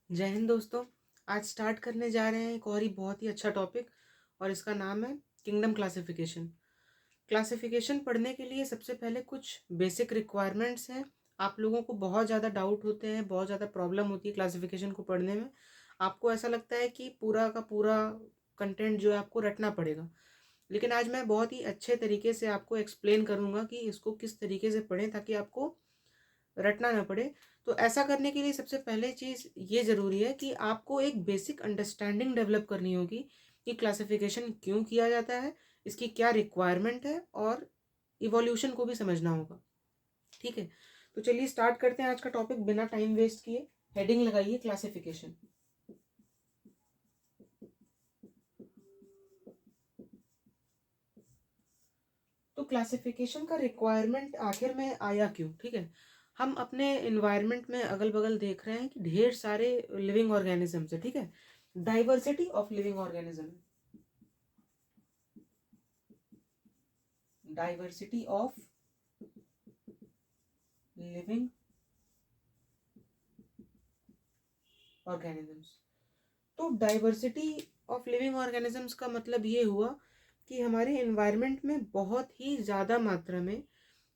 जय हिंद दोस्तों। आज स्टार्ट करने जा रहे हैं एक और ही बहुत ही अच्छा टॉपिक और इसका नाम है किंगडम क्लासिफिकेशन। क्लासिफिकेशन पढ़ने के लिए सबसे पहले कुछ बेसिक रिक्वायरमेंट्स हैं। आप लोगों को बहुत ज़्यादा डाउट होते हैं, बहुत ज़्यादा प्रॉब्लम होती है क्लासिफिकेशन को पढ़ने में। आपको ऐसा लगता है कि पूरा का पूरा कंटेंट जो है आपको रटना पड़ेगा, लेकिन आज मैं बहुत ही अच्छे तरीके से आपको एक्सप्लेन करूँगा कि इसको किस तरीके से पढ़ें ताकि आपको रटना ना पड़े। तो ऐसा करने के लिए सबसे पहले चीज़ ये ज़रूरी है कि आपको एक बेसिक अंडरस्टैंडिंग डेवलप करनी होगी कि क्लासिफिकेशन क्यों किया जाता है, इसकी क्या रिक्वायरमेंट है और इवोल्यूशन को भी समझना होगा। ठीक है, तो चलिए स्टार्ट करते हैं आज का टॉपिक बिना टाइम वेस्ट किए। हेडिंग लगाइए क्लासिफिकेशन। तो क्लासिफिकेशन का रिक्वायरमेंट आखिर में आया क्यों? ठीक है, हम अपने इन्वायरमेंट में अगल बगल देख रहे हैं कि ढेर सारे लिविंग ऑर्गेनिजम्स है। ठीक है, diversity of living organism, diversity of living organisms. तो डाइवर्सिटी ऑफ लिविंग ऑर्गेनिजम्स का मतलब ये हुआ कि हमारे इन्वायरमेंट में बहुत ही ज़्यादा मात्रा में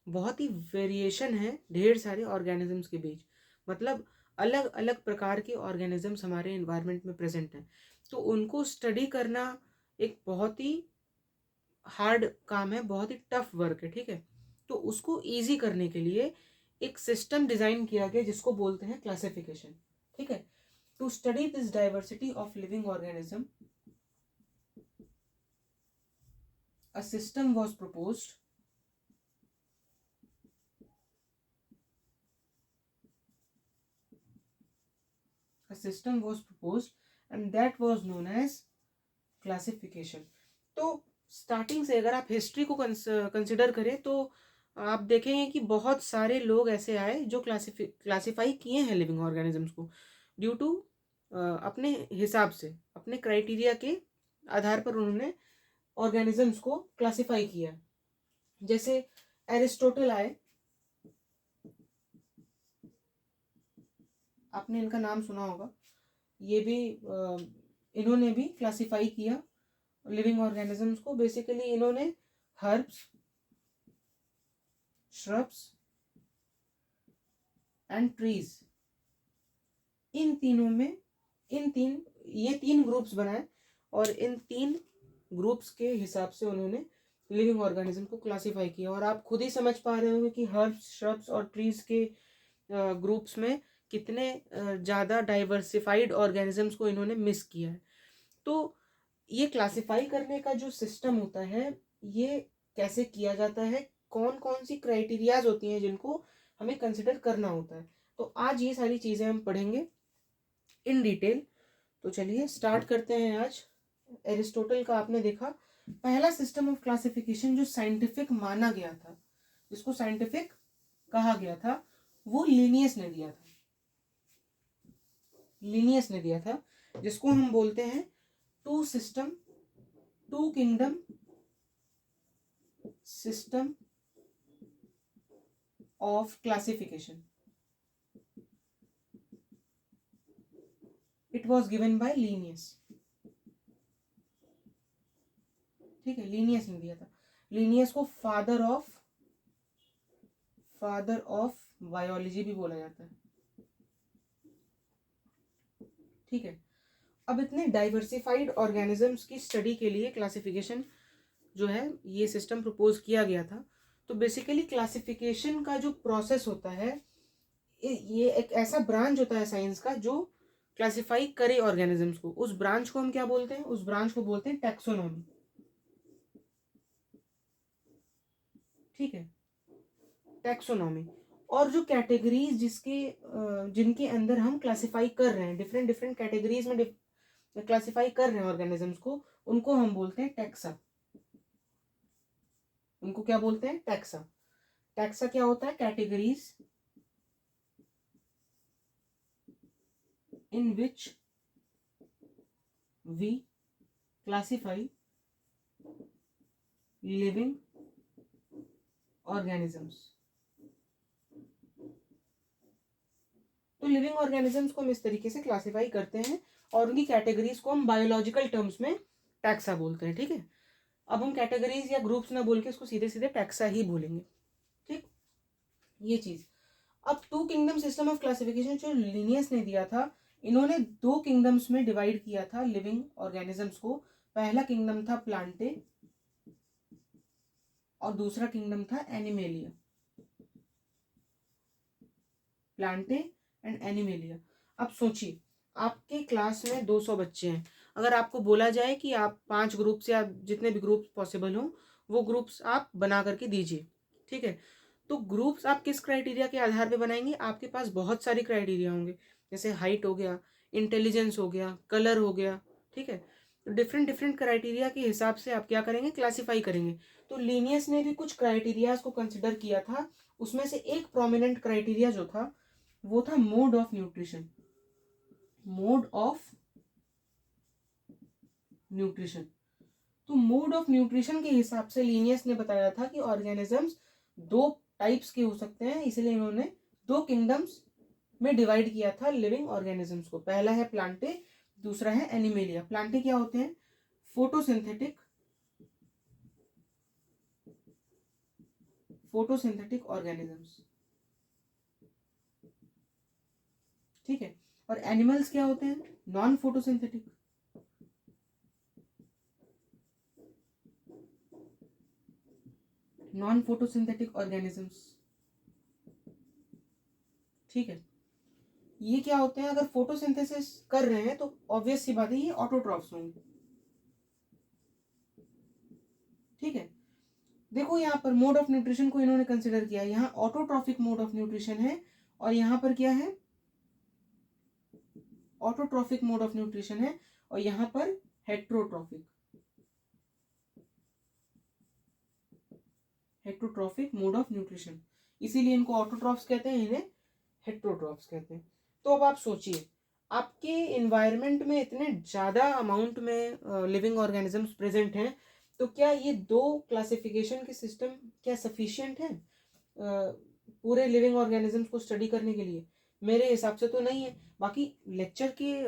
बहुत ही वेरिएशन है ढेर सारे ऑर्गेनिजम्स के बीच। मतलब अलग अलग प्रकार के ऑर्गेनिजम्स हमारे इन्वायरमेंट में प्रेजेंट हैं, तो उनको स्टडी करना एक बहुत ही हार्ड काम है, बहुत ही टफ वर्क है। ठीक है, तो उसको इजी करने के लिए एक सिस्टम डिजाइन किया गया जिसको बोलते हैं क्लासिफिकेशन। ठीक है, to study this diversity of living organism a system was proposed a system was proposed and that was known as classification. तो स्टार्टिंग से अगर आप हिस्ट्री को कंसिडर करें तो आप देखेंगे कि बहुत सारे लोग ऐसे आए जो क्लासिफाई किए हैं लिविंग ऑर्गेनिजम्स को ड्यू टू अपने हिसाब से, अपने क्राइटेरिया के आधार पर उन्होंने ऑर्गेनिजम्स को क्लासिफाई किया। जैसे एरिस्टोटल आए, आपने इनका नाम सुना होगा। ये भी इन्होंने भी क्लासिफाई किया लिविंग ऑर्गेनिजम्स को। बेसिकली इन्होंने हर्ब्स, श्रब्स एंड ट्रीज, इन तीनों में ये तीन ग्रुप्स बनाए और इन तीन ग्रुप्स के हिसाब से उन्होंने लिविंग ऑर्गेनिज्म को क्लासिफाई किया। और आप खुद ही समझ पा रहे होंगे कि हर्ब्स, श्रब्स और ट्रीज के ग्रुप्स में कितने ज़्यादा डाइवर्सिफाइड ऑर्गेनिजम्स को इन्होंने मिस किया है। तो ये क्लासिफाई करने का जो सिस्टम होता है, ये कैसे किया जाता है, कौन कौन सी क्राइटेरियाज होती हैं जिनको हमें कंसिडर करना होता है, तो आज ये सारी चीज़ें हम पढ़ेंगे इन डिटेल। तो चलिए स्टार्ट करते हैं आज। एरिस्टोटल का आपने देखा, पहला सिस्टम ऑफ क्लासिफिकेशन जो साइंटिफिक माना गया था, जिसको साइंटिफिक कहा गया था, वो लिनियस ने दिया था। लिनियस ने दिया था, जिसको हम बोलते हैं two system, two kingdom system of classification. It was given by Linnaeus. ठीक है, लीनियस ने दिया था। लीनियस को फादर ऑफ बायोलॉजी भी बोला जाता है। ठीक है, अब इतने डाइवर्सिफाइड ऑर्गेनिजम्स की स्टडी के लिए क्लासिफिकेशन जो है ये सिस्टम प्रपोज किया गया था। तो बेसिकली क्लासिफिकेशन का जो प्रोसेस होता है, ये एक ऐसा ब्रांच होता है साइंस का जो क्लासिफाई करे ऑर्गेनिजम्स को। उस ब्रांच को हम क्या बोलते हैं? उस ब्रांच को बोलते हैं टैक्सोनॉमी। ठीक है, टैक्सोनॉमी। और जो कैटेगरीज जिनके अंदर हम क्लासिफाई कर रहे हैं, डिफरेंट डिफरेंट कैटेगरीज में क्लासिफाई कर रहे हैं ऑर्गेनिजम्स को, उनको हम बोलते हैं टैक्सा। उनको क्या बोलते हैं? टैक्सा। टैक्सा क्या होता है? Categories in which we classify living organisms. तो लिविंग ऑर्गेनिजम्स को हम इस तरीके से क्लासीफाई करते हैं और उनकी कैटेगरीज को हम बायोलॉजिकल टर्म्स में टैक्सा बोलते हैं। ठीक है, अब हम कैटेगरीज या ग्रुप्स ना बोल के उसको सीधे सीधे टैक्सा ही बोलेंगे। ठीक, ये चीज। अब two kingdom system of classification जो लिनियस ने दिया था, इन्होंने दो किंगडम्स में डिवाइड किया था लिविंग ऑर्गेनिजम्स को। पहला किंगडम था प्लांटे और दूसरा किंगडम था एनिमेलिया। Plantae and animalia. अब सोचिए, आपके क्लास में 200 बच्चे हैं, अगर आपको बोला जाए कि आप 5 ग्रुप्स या जितने भी ग्रुप्स पॉसिबल हो वो ग्रुप्स आप बना करके दीजिए। ठीक है, तो ग्रुप्स आप किस क्राइटेरिया के आधार पे बनाएंगे? आपके पास बहुत सारे क्राइटेरिया होंगे, जैसे हाइट हो गया, इंटेलिजेंस हो गया, कलर हो गया। ठीक है, तो डिफरेंट डिफरेंट क्राइटेरिया के हिसाब से आप क्या करेंगे? क्लासीफाई करेंगे। तो लीनियस ने भी कुछ क्राइटेरियाज को कंसिडर किया था, उसमें से एक प्रोमिनेंट क्राइटेरिया जो था वो था mode of nutrition. Mode of nutrition. तो मोड ऑफ न्यूट्रिशन के हिसाब से लीनियस ने बताया था कि ऑर्गेनिजम्स दो टाइप्स के हो सकते हैं, इसलिए इन्होंने दो किंगडम्स में डिवाइड किया था लिविंग ऑर्गेनिजम्स को। पहला है प्लांटे, दूसरा है एनिमेलिया। प्लांटे क्या होते हैं? Photosynthetic organisms. ठीक है, और एनिमल्स क्या होते हैं? Non photosynthetic. Non photosynthetic organisms. ठीक है, ये क्या होते हैं? अगर फोटोसिंथेसिस कर रहे हैं तो ऑब्वियस सी बात है ये ऑटोट्रॉफ्स होंगे। ठीक है, देखो यहाँ पर मोड ऑफ न्यूट्रिशन को इन्होंने कंसिडर किया, यहाँ ऑटोट्रॉफिक मोड ऑफ न्यूट्रिशन है और यहाँ पर क्या है? ऑटोट्रॉफिक मोड ऑफ न्यूट्रिशन है और यहाँ पर हेट्रोट्रॉफिक मोड ऑफ न्यूट्रिशन। इसीलिए इनको ऑटोट्रॉफ्स कहते हैं, इन्हें हेट्रोट्रॉफ्स कहते हैं। तो अब आप सोचिए, आपके इन्वायरमेंट में इतने ज़्यादा अमाउंट में लिविंग ऑर्गेनिजम्स प्रेजेंट हैं, तो क्या ये दो क्लासिफिकेशन के सिस्टम क्या सफिशिएंट है पूरे लिविंग ऑर्गेनिजम्स को स्टडी करने के लिए? मेरे हिसाब से तो नहीं है। बाकी लेक्चर के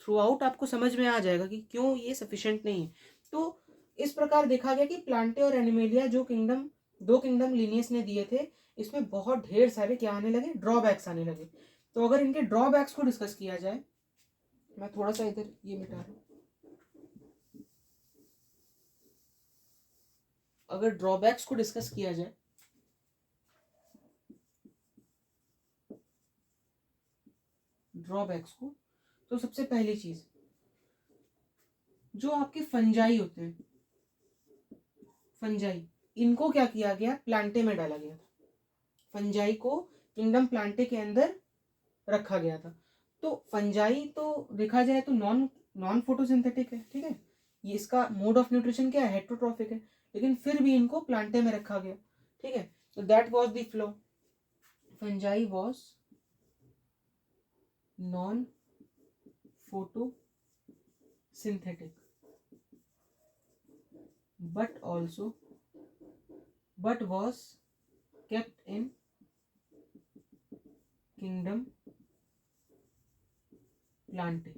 थ्रू आउट आपको समझ में आ जाएगा कि क्यों ये सफिशिएंट नहीं है। तो इस प्रकार देखा गया कि प्लांटे और एनिमेलिया जो दो किंगडम लिनियस ने दिए थे, इसमें बहुत ढेर सारे क्या आने लगे? ड्रॉबैक्स आने लगे। तो अगर इनके ड्रॉबैक्स को डिस्कस किया जाए, मैं थोड़ा सा इधर ये मिटा रहा हूँ। अगर ड्रॉबैक्स को डिस्कस किया जाए, ड्रॉबैक्स को, तो सबसे पहली चीज, जो आपके फंजाई होते हैं, फंजाई, इनको क्या किया गया? प्लांटे में डाला गया था। फंजाई को किंगडम प्लांटे के अंदर रखा गया था। तो फंजाई तो देखा जाए तो नॉन नॉन फोटोसिंथेटिक है। ठीक है, ये इसका मोड ऑफ न्यूट्रिशन क्या है? हेट्रोट्रॉफिक है, लेकिन फिर भी इनको प्लांटे में रखा गया। ठीक है, तो that was the flaw. Fungi was non photosynthetic but was kept in kingdom Plantae.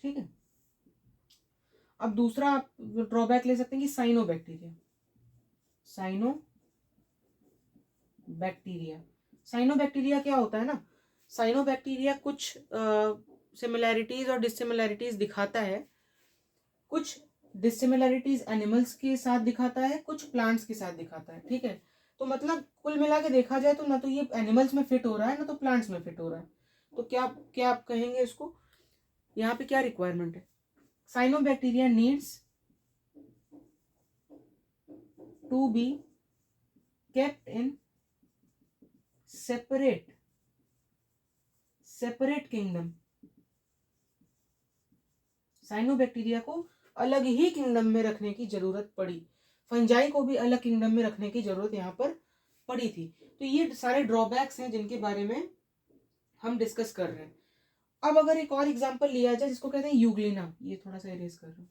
ठीक है, अब दूसरा आप ड्रॉबैक ले सकते हैं कि साइनोबैक्टीरिया। साइनोबैक्टीरिया क्या होता है ना? साइनोबैक्टीरिया कुछ सिमिलैरिटीज और डिससिमिलैरिटीज दिखाता है। कुछ डिससिमिलैरिटीज एनिमल्स के साथ दिखाता है, कुछ प्लांट्स के साथ दिखाता है। ठीक है, तो मतलब कुल मिला के देखा जाए तो ना तो ये एनिमल्स में फिट हो रहा है, ना तो प्लांट्स में फिट हो रहा है। तो क्या क्या आप कहेंगे इसको? यहाँ पे क्या रिक्वायरमेंट है? Cyanobacteria needs to be kept in separate kingdom. Cyanobacteria को अलग ही किंगडम में रखने की जरूरत पड़ी, फंजाई को भी अलग किंगडम में रखने की जरूरत यहाँ पर पड़ी थी। तो ये सारे ड्रॉबैक्स हैं जिनके बारे में हम डिस्कस कर रहे हैं। अब अगर एक और एग्जांपल लिया जाए जिसको कहते हैं यूग्लिना, ये थोड़ा सा इरेज कर रहा हूँ,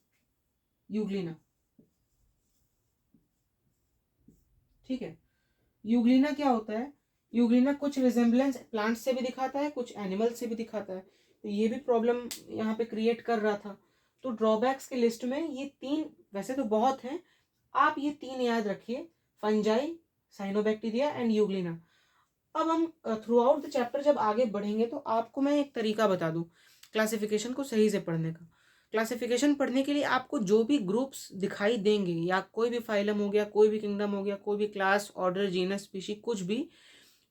यूग्लिना। ठीक है, यूग्लिना क्या होता है? यूग्लिना कुछ रिजेम्बलेंस प्लांट से भी दिखाता है, कुछ एनिमल से भी दिखाता है, तो ये भी प्रॉब्लम यहाँ पे क्रिएट कर रहा था। तो ड्रॉबैक्स के लिस्ट में ये 3 वैसे तो बहुत हैं, आप ये 3 याद रखिए, फंजाई, साइनोबैक्टीरिया एंड यूग्लिना। अब हम थ्रू आउट द चैप्टर जब आगे बढ़ेंगे तो आपको मैं एक तरीका बता दूं क्लासिफिकेशन को सही से पढ़ने का। क्लासिफिकेशन पढ़ने के लिए आपको जो भी ग्रुप्स दिखाई देंगे, या कोई भी फाइलम हो गया, कोई भी किंगडम हो गया, कोई भी क्लास, ऑर्डर, जीनस, स्पीशी, कुछ भी,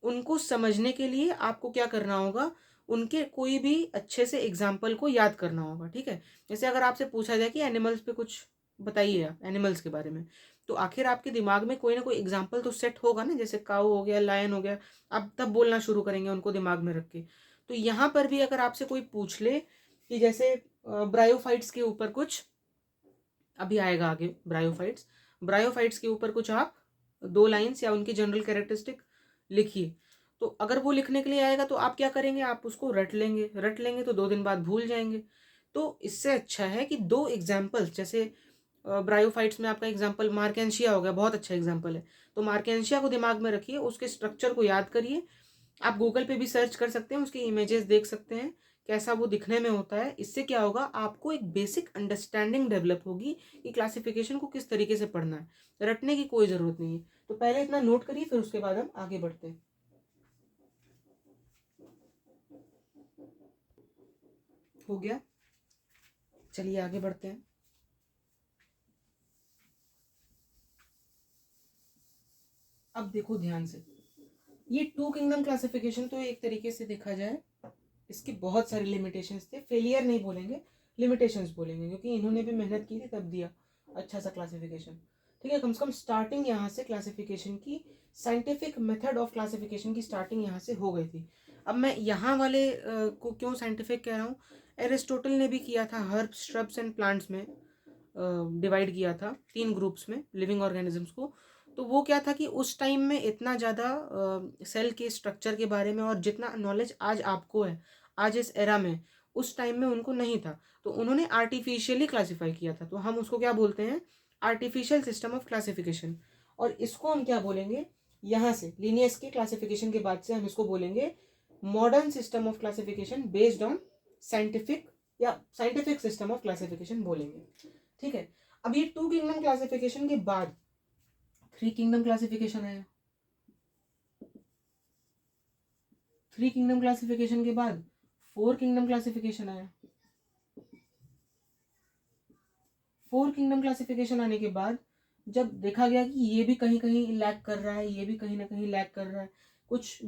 उनको समझने के लिए आपको क्या करना होगा, उनके कोई भी अच्छे से एग्जाम्पल को याद करना होगा। ठीक है, जैसे अगर आपसे पूछा जाए कि एनिमल्स पे कुछ बताइए आप एनिमल्स के बारे में, तो आखिर आपके दिमाग में कोई ना कोई एग्जाम्पल तो सेट होगा ना, जैसे काऊ हो गया, लायन हो गया, आप तब बोलना शुरू करेंगे उनको दिमाग में रख के। तो यहाँ पर भी अगर आपसे कोई पूछ ले कि जैसे ब्रायोफाइट्स के ऊपर कुछ, अभी आएगा आगे ब्रायोफाइट्स, ब्रायोफाइट्स के ऊपर कुछ आप 2 लाइन्स या उनकी जनरल कैरेक्टरिस्टिक लिखिए। तो अगर वो लिखने के लिए आएगा तो आप क्या करेंगे, आप उसको रट लेंगे तो 2 दिन बाद भूल जाएंगे। तो इससे अच्छा है कि 2 एग्जाम्पल्स, जैसे ब्रायोफाइट्स में आपका एग्जाम्पल मार्केंशिया हो गया, बहुत अच्छा एग्जाम्पल है, तो मार्केंशिया को दिमाग में रखिए, उसके स्ट्रक्चर को याद करिए। आप गूगल पे भी सर्च कर सकते हैं, उसकी इमेजेस देख सकते हैं कैसा वो दिखने में होता है। इससे क्या होगा, आपको एक बेसिक अंडरस्टैंडिंग डेवलप होगी कि क्लासिफिकेशन को किस तरीके से पढ़ना है। रटने की कोई ज़रूरत नहीं है, तो पहले इतना नोट करिए, फिर उसके बाद हम आगे बढ़ते हैं। हो गया, चलिए आगे बढ़ते हैं। अब देखो ध्यान से, ये 2 किंगडम क्लासिफिकेशन तो एक तरीके से देखा जाए इसके बहुत सारे लिमिटेशंस थे, फेलियर नहीं बोलेंगे, लिमिटेशंस बोलेंगे, क्योंकि इन्होंने भी मेहनत की थी तब दिया अच्छा सा क्लासिफिकेशन। ठीक है, कम से कम स्टार्टिंग यहाँ से क्लासिफिकेशन की, साइंटिफिक मेथड ऑफ क्लासिफिकेशन की स्टार्टिंग यहाँ से हो गई थी। अब मैं यहाँ वाले को क्यों साइंटिफिक कह रहा हूँ, एरिस्टोटल ने भी किया था, हर्ब्स, श्रब्स एंड प्लांट्स में डिवाइड किया था 3 ग्रुप्स में लिविंग ऑर्गेनिजम्स को। तो वो क्या था कि उस टाइम में इतना ज़्यादा सेल के स्ट्रक्चर के बारे में और जितना नॉलेज आज आपको है, आज इस एरा में, उस टाइम में उनको नहीं था। तो उन्होंने आर्टिफिशियली क्लासीफाई किया था, तो हम उसको क्या बोलते हैं, आर्टिफिशियल सिस्टम ऑफ क्लासिफिकेशन। और इसको हम क्या बोलेंगे, यहाँ से लिनियस के क्लासिफिकेशन के बाद से हम इसको बोलेंगे modern system of classification based on scientific, या साइंटिफिक सिस्टम ऑफ क्लासिफिकेशन बोलेंगे। ठीक है, अब ये 2 किंगडम क्लासिफिकेशन के बाद 3 किंगडम क्लासिफिकेशन आया, 3 किंगडम क्लासिफिकेशन के बाद 4 किंगडम क्लासिफिकेशन आया, 4 किंगडम क्लासिफिकेशन आने के बाद जब देखा गया कि ये भी कहीं कहीं लैग कर रहा है, ये भी कहीं ना कहीं लैग कर रहा है, कुछ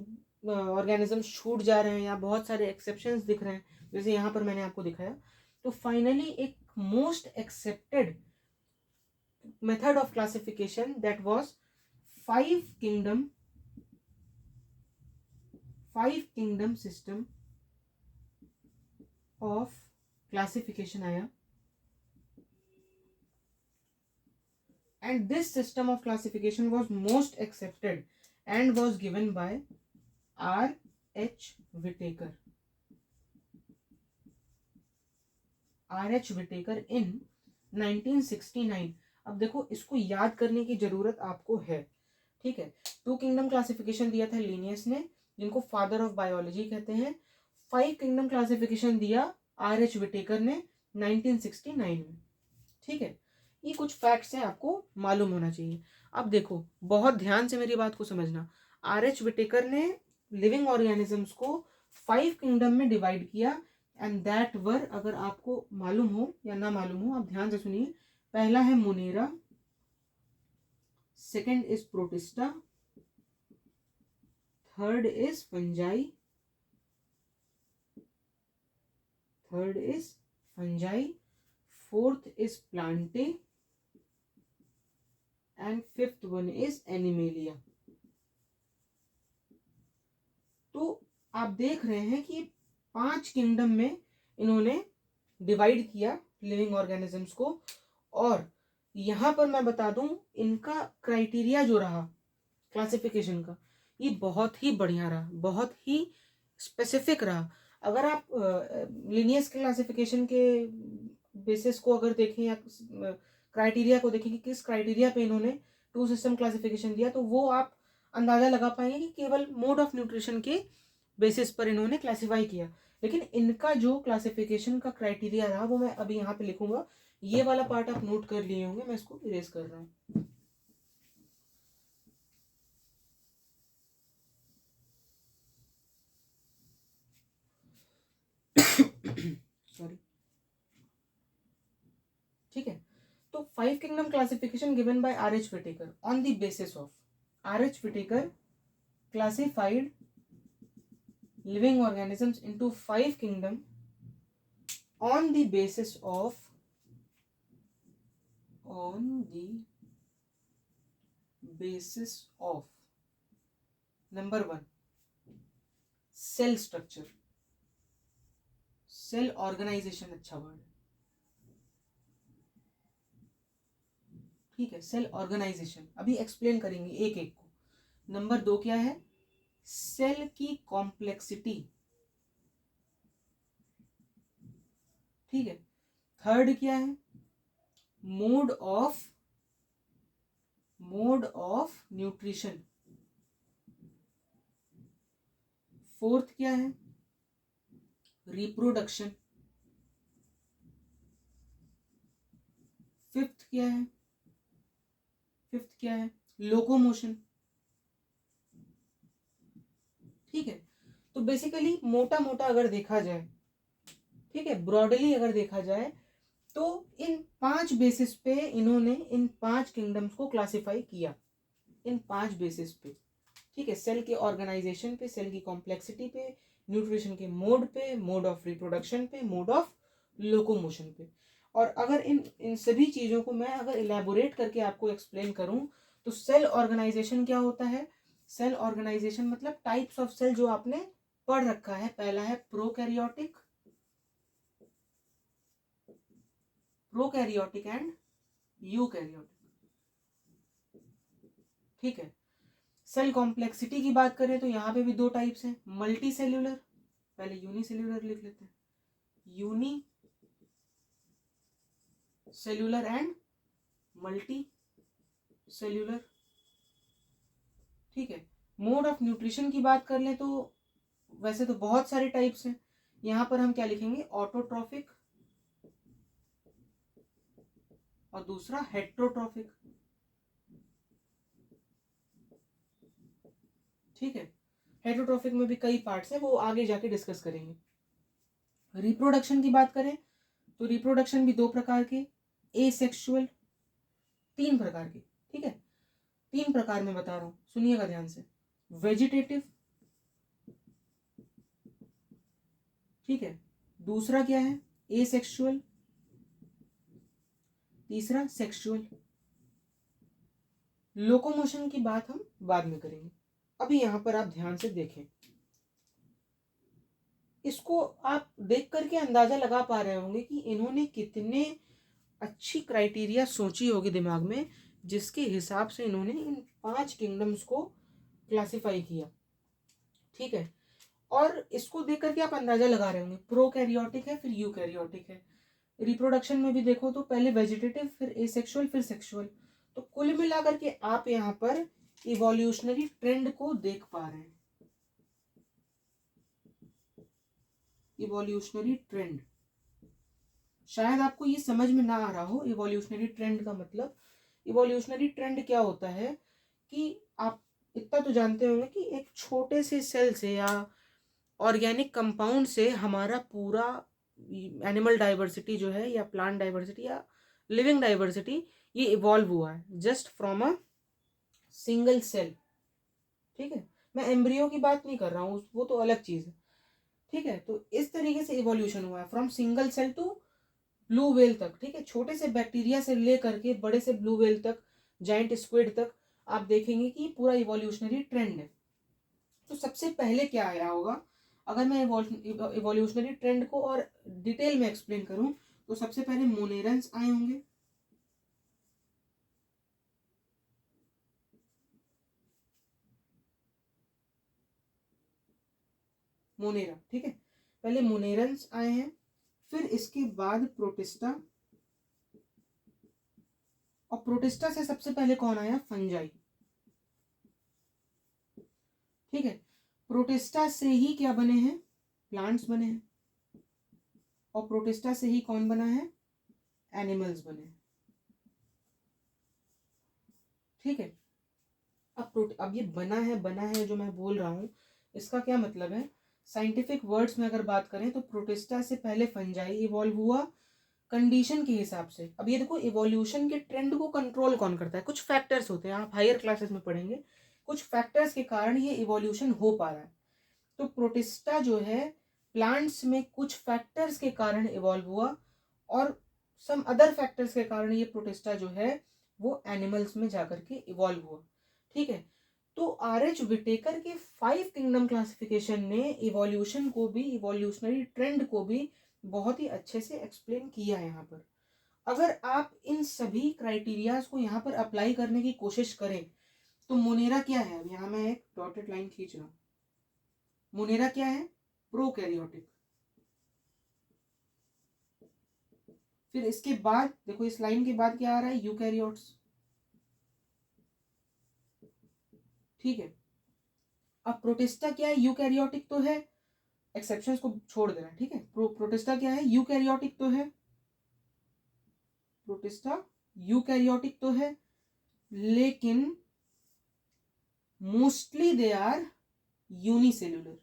ऑर्गेनिज्म छूट जा रहे हैं या बहुत सारे एक्सेप्शंस दिख रहे हैं, जैसे यहाँ पर मैंने आपको दिखाया, तो फाइनली एक most accepted method of classification, that was 5 kingdom system of classification आया, and this system of classification was most accepted and was given by R.H. Whittaker. R.H. Whittaker in 1969। अब देखो इसको याद करने की जरूरत आपको है। ठीक है, 2 किंगडम क्लासिफिकेशन दिया था लिनियस ने, जिनको फादर ऑफ बायोलॉजी कहते हैं। 5 किंगडम क्लासिफिकेशन दिया R.H. विटेकर ने 1969 में। ठीक है, ये कुछ फैक्ट्स हैं, आपको मालूम होना चाहिए। अब देखो बहुत ध्यान से मेरी बात को समझना, R.H. विटेकर ने लिविंग ऑर्गेनिजम्स को 5 किंगडम में डिवाइड किया, एंड दैट वर, अगर आपको मालूम हो या ना मालूम हो, आप ध्यान से सुनिए। पहला है Monera, second is protista, third is fungi, fourth is Plantae, and fifth one is animalia. तो आप देख रहे हैं कि 5 किंगडम में इन्होंने डिवाइड किया लिविंग ऑर्गेनिजम्स को। और यहाँ पर मैं बता दूं, इनका क्राइटेरिया जो रहा क्लासिफिकेशन का, ये बहुत ही बढ़िया रहा, बहुत ही स्पेसिफिक रहा। अगर आप लिनियस क्लासिफिकेशन के बेसिस को अगर देखें या क्राइटेरिया को देखें कि किस क्राइटेरिया पे इन्होंने 2 सिस्टम क्लासिफिकेशन दिया, तो वो आप अंदाजा लगा पाएंगे कि केवल मोड ऑफ न्यूट्रिशन के बेसिस पर इन्होंने क्लासिफाई किया, लेकिन इनका जो क्लासिफिकेशन का क्राइटेरिया रहा वो मैं अभी यहाँ पे लिखूंगा। ये वाला पार्ट आप नोट कर लिए होंगे, मैं इसको इरेज कर रहा हूँ। सॉरी, ठीक है। तो 5 kingdom classification given by R H. Whittaker on the basis of R H. Whittaker classified living organisms into 5 kingdom on the basis of number 1 cell structure, cell organization, अच्छा वर्ड, ठीक है, सेल ऑर्गेनाइजेशन अभी एक्सप्लेन करेंगे एक एक को। नंबर 2 क्या है, सेल की कॉम्प्लेक्सिटी, ठीक है। थर्ड क्या है, मोड ऑफ न्यूट्रिशन। फोर्थ क्या है, रिप्रोडक्शन। फिफ्थ क्या है, लोकोमोशन, ठीक है। तो बेसिकली मोटा मोटा अगर देखा जाए, ठीक है, ब्रॉडली अगर देखा जाए तो इन 5 बेसिस पे इन्होंने इन 5 किंगडम्स को क्लासिफाई किया, इन 5 बेसिस पे, ठीक है। सेल के ऑर्गेनाइजेशन पे, सेल की कॉम्प्लेक्सिटी पे, न्यूट्रिशन के मोड पे, मोड ऑफ रिप्रोडक्शन पे, मोड ऑफ लोकोमोशन पे। और अगर इन सभी चीजों को मैं अगर इलेबोरेट करके आपको एक्सप्लेन करूं तो सेल ऑर्गेनाइजेशन क्या होता है, सेल ऑर्गेनाइजेशन मतलब टाइप्स ऑफ सेल जो आपने पढ़ रखा है। पहला है प्रोकैरियोटिक एंड यूकैरियोटिक, ठीक है। सेल कॉम्प्लेक्सिटी की बात करें तो यहाँ पे भी 2 टाइप्स हैं, मल्टी सेल्यूलर, पहले यूनिसेल्यूलर लिख लेते हैं, uni cellular and multi cellular, ठीक है। मोड ऑफ न्यूट्रिशन की बात कर ले तो वैसे तो बहुत सारे टाइप्स हैं, यहां पर हम क्या लिखेंगे, ऑटोट्रॉफिक और दूसरा हेट्रोट्रॉफिक, ठीक है। हेट्रोट्रॉफिक में भी कई पार्ट्स हैं, वो आगे जाके डिस्कस करेंगे। रिप्रोडक्शन की बात करें तो रिप्रोडक्शन भी 2 प्रकार के, एसेक्सुअल, 3 प्रकार के, ठीक है। 3 प्रकार में बता रहा हूं, सुनिएगा ध्यान से। वेजिटेटिव, ठीक है, दूसरा क्या है, एसेक्सुअल, तीसरा सेक्सुअल। लोकोमोशन की बात हम बाद में करेंगे, अभी यहां पर आप ध्यान से देखें। इसको आप देख करके अंदाजा लगा पा रहे होंगे कि इन्होंने कितने अच्छी क्राइटेरिया सोची होगी दिमाग में, जिसके हिसाब से इन्होंने इन 5 किंगडम्स को क्लासिफाई किया, ठीक है। और इसको देख करके आप अंदाजा लगा रहे होंगे, प्रोकैरियोटिक है फिर यूकैरियोटिक है। रिप्रोडक्शन में भी देखो तो पहले वेजिटेटिव फिर एसेक्सुअल फिर सेक्सुअल। तो कुल मिलाकर के आप यहाँ पर इवोल्यूशनरी ट्रेंड को देख पा रहे हैं, इवोल्यूशनरी ट्रेंड। शायद आपको ये समझ में ना आ रहा हो इवोल्यूशनरी ट्रेंड का मतलब। इवोल्यूशनरी ट्रेंड क्या होता है कि आप इतना तो जानते होंगे कि एक छोटे से सेल से या ऑर्गेनिक कंपाउंड से हमारा पूरा एनिमल डाइवर्सिटी जो है या प्लांट डाइवर्सिटी या लिविंग डाइवर्सिटी ये इवॉल्व हुआ है just from a single cell, ठीक है। मैं एम्ब्रियो की बात नहीं कर रहा हूँ, वो तो अलग चीज है, ठीक है। तो इस तरीके से इवोल्यूशन हुआ है from single cell to blue whale तक, ठीक है। छोटे से बैक्टीरिया से लेकर के बड़े से ब्लू व्हेल तक, जाइंट स्क्विड तक, आप देखेंगे कि पूरा इवोल्यूशनरी ट्रेंड है। तो सबसे पहले क्या आया होगा, अगर मैं इवोल्यूशनरी ट्रेंड को और डिटेल में एक्सप्लेन करूं तो सबसे पहले मोनेरन्स आए होंगे, मोनेरा, ठीक है। पहले मोनेरन्स आए हैं, फिर इसके बाद प्रोटिस्टा, और प्रोटिस्टा से सबसे पहले कौन आया, फंजाई, ठीक है, प्रोटिस्टा से ही क्या बने हैं, प्लांट्स बने हैं, और प्रोटिस्टा से ही कौन बना है, एनिमल्स बने हैं। ठीक है, अब ये बना है जो मैं बोल रहा हूँ, इसका क्या मतलब है, साइंटिफिक वर्ड्स में अगर बात करें तो प्रोटिस्टा से पहले फंजाई इवॉल्व हुआ कंडीशन के हिसाब से। अब ये देखो, इवोल्यूशन के ट्रेंड को कंट्रोल कौन करता है, कुछ फैक्टर्स होते हैं, आप हायर क्लासेस में पढ़ेंगे, कुछ फैक्टर्स के कारण ये इवोल्यूशन हो पा रहा है। तो प्रोटिस्टा जो है प्लांट्स में कुछ फैक्टर्स के कारण इवॉल्व हुआ, और सम अदर फैक्टर्स के कारण ये प्रोटिस्टा जो है वो एनिमल्स में जाकर के इवॉल्व हुआ। ठीक है, तो आर.एच. विटेकर के 5 किंगडम क्लासिफिकेशन ने इवोल्यूशन को भी, इवोल्यूशनरी ट्रेंड को भी बहुत ही अच्छे से एक्सप्लेन किया है यहाँ पर। अगर आप इन सभी क्राइटेरियाज को यहाँ पर अप्लाई करने की कोशिश करें तो मोनेरा क्या है, अब यहाँ मैं एक डॉटेड लाइन खींच रहा हूँ, मोनेरा क्या है, प्रोकैरियोटिक। फिर इसके बाद देखो, इस लाइन के बाद क्या आ रहा है, यूकैरियोट्स। ठीक है, अब प्रोटिस्टा क्या है, यूकैरियोटिक तो है, एक्सेप्शंस को छोड़ देना। ठीक है, प्रोटिस्टा क्या है, यूकैरियोटिक तो है, प्रोटिस्टा यूकैरियोटिक तो है, लेकिन mostly they are unicellular.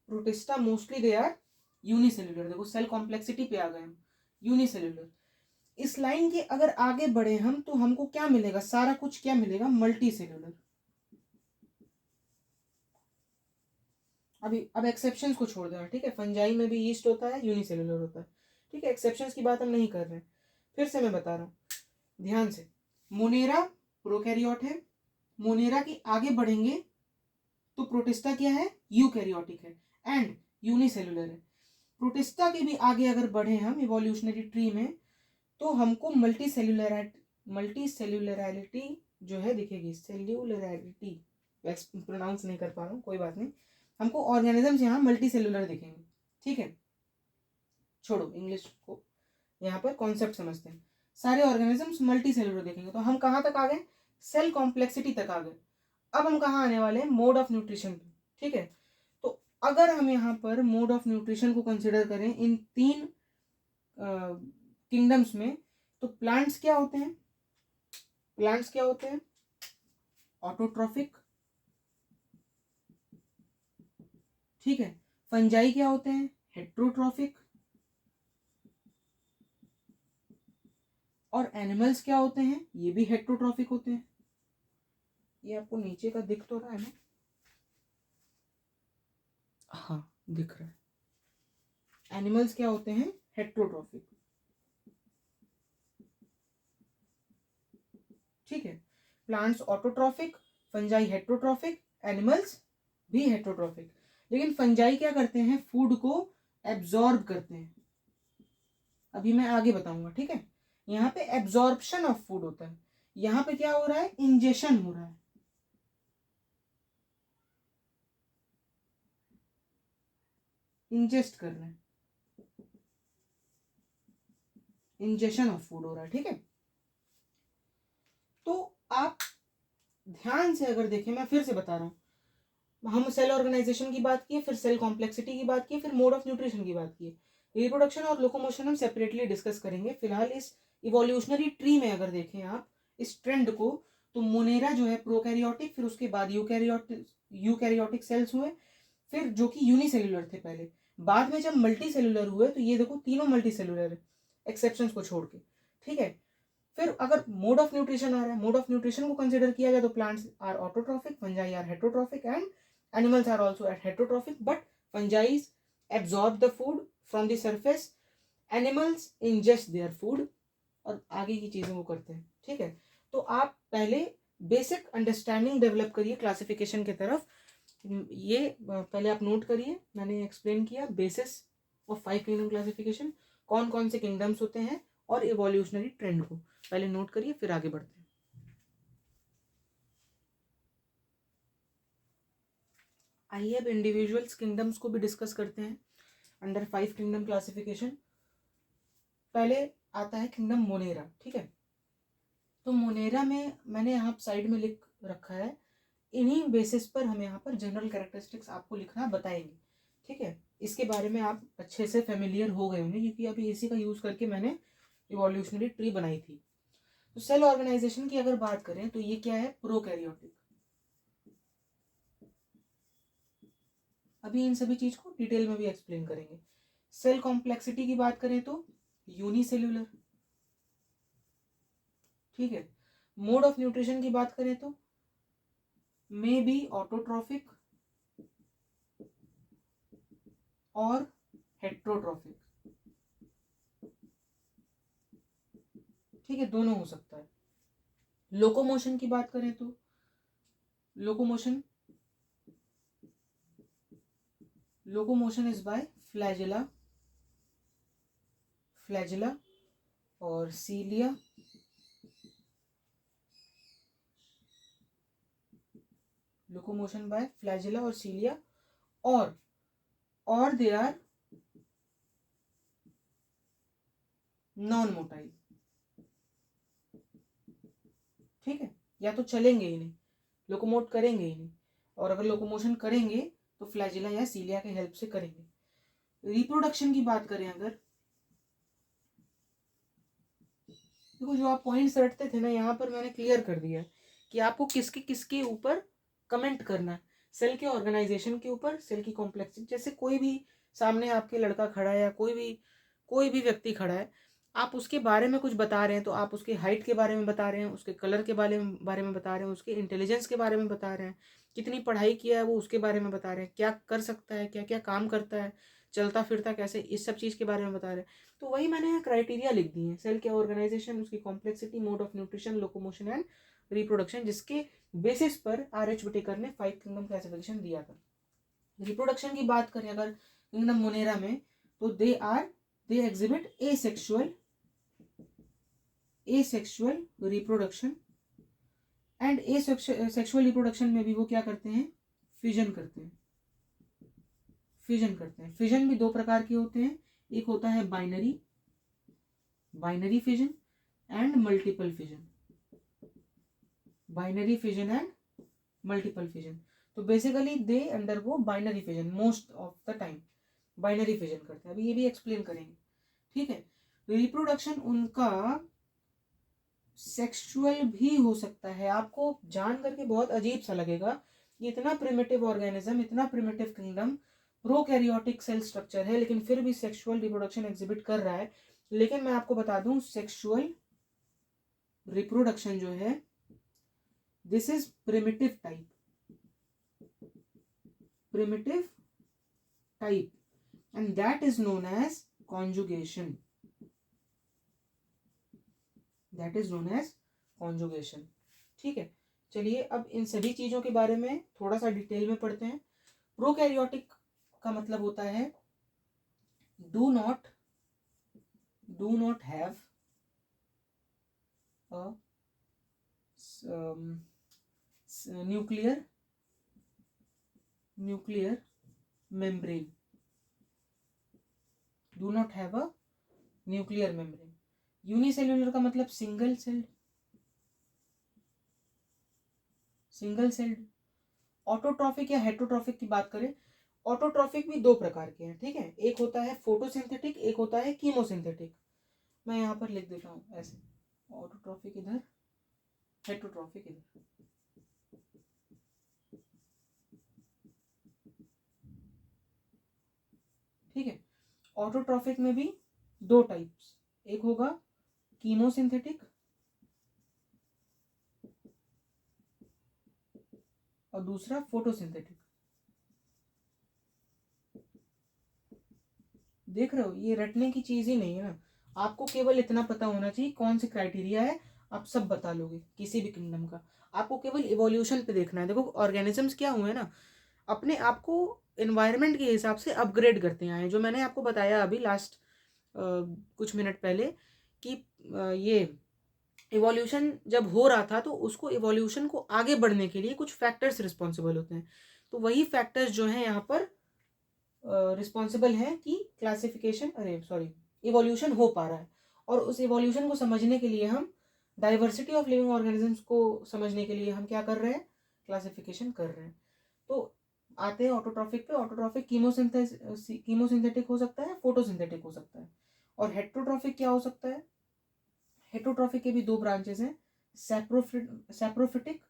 Protista mostly they are unicellular. देखो सेल कॉम्प्लेक्सिटी पे आ गए हम, यूनिसेल्युलर। इस लाइन के अगर आगे बढ़े हम तो हमको क्या मिलेगा, सारा कुछ क्या मिलेगा, मल्टी सेल्युलर। अब एक्सेप्शंस को छोड़ देना। ठीक है, फंजाई में भी ईस्ट होता है, यूनिसेल्युलर होता है। ठीक है, एक्सेप्शंस की बात हम नहीं कर रहे हैं। फिर से मैं बता रहा हूँ ध्यान से, मोनेरा प्रोकैरियोट है, मोनेरा के आगे बढ़ेंगे तो प्रोटिस्टा क्या है, यूकैरियोटिक है एंड यूनिसेल्युलर है। प्रोटिस्टा के भी आगे अगर बढ़े हम इवोल्यूशनरी ट्री में तो हमको मल्टी सेल्युलरिटी जो है दिखेगी, सेल्युलरिटी प्रोनाउंस नहीं कर पा रहा हूँ, कोई बात नहीं, हमको ऑर्गेनिजम्स यहाँ मल्टी सेल्युलर दिखेंगे। ठीक है, छोड़ो इंग्लिश को, यहाँ पर कॉन्सेप्ट समझते हैं। सारे ऑर्गेनिजम्स मल्टी सेल्युलर देखेंगे। तो हम कहाँ तक आ गए, सेल कॉम्प्लेक्सिटी तक आ गए। अब हम कहाँ आने वाले हैं, मोड ऑफ न्यूट्रिशन पे। ठीक है, तो अगर हम यहाँ पर मोड ऑफ न्यूट्रिशन को कंसिडर करें इन 3 किंगडम्स में, तो प्लांट्स क्या होते हैं, प्लांट्स क्या होते हैं, ऑटोट्रॉफिक। ठीक है, फंजाई क्या होते हैं, हेट्रोट्रॉफिक, और एनिमल्स क्या होते हैं, ये भी हेट्रोट्रॉफिक होते हैं। ये आपको नीचे का दिख तो रहा है ना, हाँ दिख रहा है। एनिमल्स क्या होते हैं, हेट्रोट्रॉफिक। ठीक है, plants autotrophic, fungi heterotrophic, animals भी हेट्रोट्रॉफिक। लेकिन फंजाई क्या करते हैं, फूड को एब्जॉर्ब करते हैं, अभी मैं आगे बताऊंगा। ठीक है, यहाँ पे एब्जॉर्प्शन ऑफ फूड होता है, यहाँ पे क्या हो रहा है, इंजेशन हो रहा है। इंजेस्ट कर रहे हैं, इंजेशन ऑफ फूड हो रहा है। ठीक है, तो आप ध्यान से अगर देखें, मैं फिर से बता रहा हूँ, हम सेल ऑर्गेनाइजेशन की बात की, फिर सेल कॉम्प्लेक्सिटी की बात की, फिर मोड ऑफ न्यूट्रिशन की बात की। रिप्रोडक्शन और लोकोमोशन हम सेपरेटली डिस्कस करेंगे। फिलहाल इस इवोल्यूशनरी ट्री में अगर देखें आप इस ट्रेंड को, तो मोनेरा जो है प्रोकैरियोटिक, फिर उसके बाद यूकैरियोटिक सेल्स हुए, फिर जो कि यूनिसेल्युलर थे पहले, बाद में जब मल्टी सेल्युलर हुए तो ये देखो तीनों मल्टी सेल्युलर है, एक्सेप्शंस को छोड़ के। ठीक है, फिर अगर मोड ऑफ न्यूट्रिशन आ रहा है, मोड ऑफ न्यूट्रिशन को कंसिडर किया जाए तो plants are autotrophic, fungi are heterotrophic and animals are also heterotrophic, but fungi absorb the food from the surface, animals ingest their food, और आगे की चीजें वो करते हैं। ठीक है, तो आप पहले बेसिक अंडरस्टैंडिंग डेवलप करिए क्लासिफिकेशन की तरफ। ये पहले आप नोट करिए, मैंने एक्सप्लेन किया बेसिस ऑफ 5 किंगडम क्लासिफिकेशन, कौन कौन से किंगडम्स होते हैं, और इवोल्यूशनरी ट्रेंड को पहले नोट करिए, फिर आगे बढ़ते हैं। आइए अब इंडिविजुअल्स किंगडम्स को भी डिस्कस करते हैं अंडर 5 किंगडम क्लासिफिकेशन। पहले आता है किंगडम मोनेरा। ठीक है, तो मोनेरा में मैंने यहाँ साइड में लिख रखा है, इन्हीं बेसिस पर हम यहाँ पर जनरल कैरेक्टरिस्टिक्स आपको लिखना बताएंगे, ठीक है। इसके बारे में आप अच्छे से फेमिलियर हो गए होंगे, क्योंकि अभी इसी का यूज करके मैंने इवोल्यूशनरी ट्री बनाई थी। तो सेल ऑर्गेनाइजेशन की अगर बात करें तो ये क्या है, प्रोकैरियोटिक। अभी इन सभी चीज को डिटेल में भी एक्सप्लेन करेंगे। सेल कॉम्प्लेक्सिटी की बात करें तो यूनिसेल्यूलर, ठीक है। मोड ऑफ न्यूट्रिशन की बात करें तो मे बी ऑटोट्रॉफिक और हेट्रोट्रॉफिक, ठीक है, दोनों हो सकता है। लोकोमोशन की बात करें तो लोकोमोशन इज बाय फ्लैजिला और सीलिया, लोकोमोशन बाय फ्लैजिला और सीलिया, और दे आर नॉन मोटाइल, ठीक है। या तो चलेंगे ही नहीं, लोकोमोट करेंगे ही नहीं, और अगर लोकोमोशन करेंगे तो फ्लैजिला या सीलिया के हेल्प से करेंगे। रिप्रोडक्शन की बात करें अगर, देखो जो आप पॉइंट्स रटते थे ना, यहाँ पर मैंने क्लियर कर दिया कि आपको किसके किसके ऊपर कमेंट करना है। सेल के ऑर्गेनाइजेशन के ऊपर, सेल की कॉम्प्लेक्सिटी, जैसे कोई भी सामने आपके लड़का खड़ा है या कोई भी व्यक्ति खड़ा है, आप उसके बारे में कुछ बता रहे हैं तो आप उसके हाइट के बारे में बता रहे हैं, उसके कलर के बारे में बता रहे हैं, उसके इंटेलिजेंस के बारे में बता रहे हैं, कितनी पढ़ाई किया है वो उसके बारे में बता रहे हैं, क्या कर सकता है, क्या क्या काम करता है, चलता फिरता कैसे, इस सब चीज़ के बारे में बता रहे हैं। तो वही मैंने यहाँ क्राइटेरिया लिख दी है, सेल के ऑर्गेनाइजेशन, उसकी complexity, mode of nutrition, locomotion and reproduction, जिसके बेसिस पर RH विटेकर ने 5 किंगडम क्लासिफिकेशन दिया था। रिप्रोडक्शन की बात करें अगर किंगडम मोनेरा में, तो they exhibit asexual reproduction, and asexual reproduction में भी वो क्या करते हैं, फिजन करते हैं। फिजन भी 2 प्रकार के होते हैं, एक होता है binary fission and multiple fission, तो basically they undergo binary fission, most of the time binary fission करते हैं। अभी ये भी एक्सप्लेन करेंगे, ठीक है। रिप्रोडक्शन उनका सेक्सुअल भी हो सकता है। आपको जान करके बहुत अजीब सा लगेगा, ये इतना प्रिमिटिव ऑर्गेनिज्म, इतना primitive kingdom, prokaryotic cell structure है, लेकिन फिर भी सेक्सुअल रिप्रोडक्शन एग्जिबिट कर रहा है। लेकिन मैं आपको बता दूं, सेक्सुअल रिप्रोडक्शन जो है, this is primitive type, and that is known as conjugation, ठीक है। चलिए अब इन सभी चीजों के बारे में थोड़ा सा डिटेल में पढ़ते हैं। प्रोकैरियोटिक का मतलब होता है do not have a nuclear membrane, unicellular का मतलब सिंगल सेल्ड। ऑटोट्रॉफिक या हेट्रोट्रॉफिक की बात करें, ऑटोट्रॉफिक भी 2 प्रकार के हैं, ठीक है। एक होता है फोटोसिंथेटिक, एक होता है कीमोसिंथेटिक। मैं यहाँ पर लिख देता हूँ ऐसे, ऑटोट्रॉफिक इधर, हेट्रोट्रॉफिक इधर, ठीक है। ऑटोट्रॉफिक में भी 2 टाइप्स, एक होगा कीमोसिंथेटिक और दूसरा फोटोसिंथेटिक। देख रहे हो, ये रटने की चीज ही नहीं है ना, आपको केवल इतना पता होना चाहिए कौन सी क्राइटेरिया है, आप सब बता लोगे किसी भी किंगडम का। आपको केवल इवोल्यूशन पे देखना है। देखो ऑर्गेनिजम्स क्या हुए ना, अपने आप को एनवायरनमेंट के हिसाब से अपग्रेड करते आए, जो मैंने आपको बताया अभी लास्ट कुछ मिनट पहले कि ये इवोल्यूशन जब हो रहा था तो उसको इवोल्यूशन को आगे बढ़ने के लिए कुछ फैक्टर्स रिस्पॉन्सिबल होते हैं। तो वही फैक्टर्स जो हैं यहाँ पर रिस्पॉन्सिबल है कि इवोल्यूशन हो पा रहा है। और उस इवोल्यूशन को समझने के लिए हम डाइवर्सिटी ऑफ लिविंग ऑर्गेनिजम्स को समझने के लिए हम क्या कर रहे हैं, क्लासिफिकेशन कर रहे हैं। तो आते हैं ऑटोट्रॉफिक पे। ऑटोट्रॉफिक कीमोसिंथेटिक हो सकता है, फोटोसिंथेटिक हो सकता है। और हेट्रोट्रॉफिक क्या हो सकता है, हेट्रोट्रॉफिक के भी दो ब्रांचेस हैं, सैप्रोफिटिक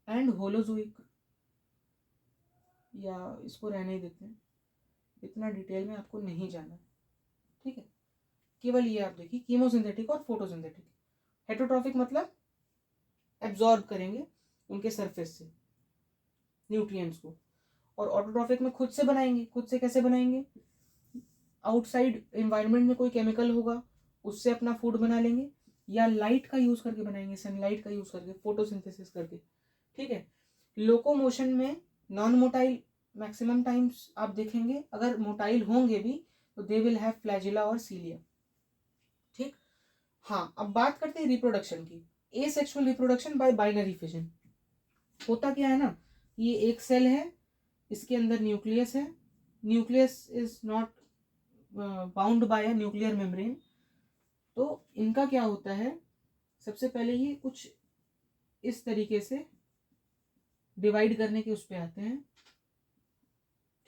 एंड होलोजोइक, या इसको रहने ही देते हैं, इतना डिटेल में आपको नहीं जाना है, ठीक है। केवल ये आप देखिए, कीमोसिंथेटिक और फोटोसिंथेटिक। हेट्रोट्रॉफिक मतलब एब्जॉर्ब करेंगे उनके सरफेस से न्यूट्रिएंट्स को, और ऑटोट्रॉफिक में खुद से बनाएंगे। खुद से कैसे बनाएंगे, आउटसाइड एनवायरनमेंट में कोई केमिकल होगा उससे अपना फूड बना लेंगे, या लाइट का यूज करके बनाएंगे, सनलाइट का यूज करके, फोटोसिंथेसिस करके, ठीक है। लोकोमोशन में नॉन मोटाइल मैक्सिमम टाइम्स आप देखेंगे, अगर मोटाइल होंगे भी तो दे विल हैव फ्लैजिला और सीलिया, ठीक। हाँ, अब बात करते हैं रिप्रोडक्शन की। Asexual reproduction by binary fission. होता क्या है ना, ये एक सेल है, इसके अंदर न्यूक्लियस है, nucleus is not bound by a nuclear membrane. तो इनका क्या होता है, सबसे पहले ये कुछ इस तरीके से डिवाइड करने के उस पे आते हैं,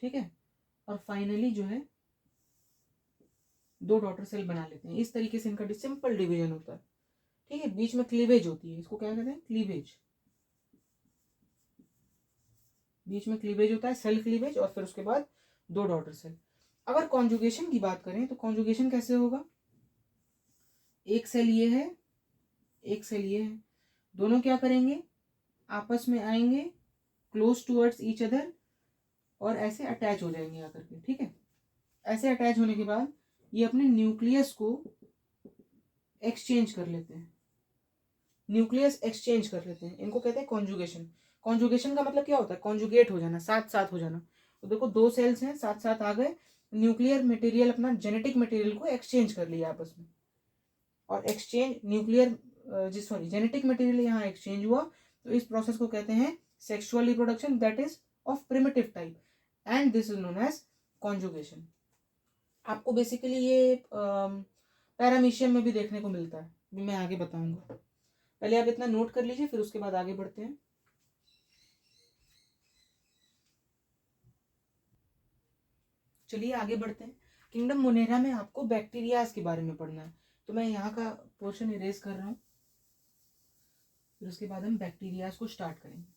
ठीक है। और फाइनली जो है दो डॉटर सेल बना लेते हैं। इस तरीके से इनका सिंपल डिवीजन होता है, ठीक है। बीच में क्लीवेज होती है, इसको क्या कहते हैं, क्लीवेज। बीच में क्लीवेज होता है, सेल क्लीवेज, और फिर उसके बाद दो डॉटर सेल। अगर कॉन्जुगेशन की बात करें तो कॉन्जुगेशन कैसे होगा, एक सेल ये है, एक सेल ये है, दोनों क्या करेंगे, आपस में आएंगे क्लोज टूवर्ड्स ईच अदर और ऐसे अटैच हो जाएंगे आकर के, ठीक है। ऐसे अटैच होने के बाद ये अपने न्यूक्लियस को एक्सचेंज कर लेते हैं, न्यूक्लियस एक्सचेंज कर लेते हैं, इनको कहते हैं कॉन्जुगेशन। कॉन्जुगेशन का मतलब क्या होता है, कॉन्जुगेट हो जाना, साथ साथ हो जाना। तो देखो दो सेल्स हैं, साथ साथ आ गए, न्यूक्लियर मटेरियल अपना जेनेटिक मटेरियल को एक्सचेंज कर लिया आपस में, और exchange nuclear sorry genetic material यहाँ एक्सचेंज हुआ। तो इस प्रोसेस को कहते हैं sexual reproduction, that is of primitive type, and this is known as conjugation. आपको बेसिकली ये पैरामीशियम में भी देखने को मिलता है, मैं आगे बताऊंगा। पहले आप इतना नोट कर लीजिए, फिर उसके बाद आगे बढ़ते हैं। चलिए आगे बढ़ते हैं। किंगडम मोनेरा में आपको बैक्टीरियाज के बारे में पढ़ना है, तो मैं यहाँ का पोर्शन इरेज कर रहा हूँ, फिर उसके बाद हम बैक्टीरियाज को स्टार्ट करेंगे।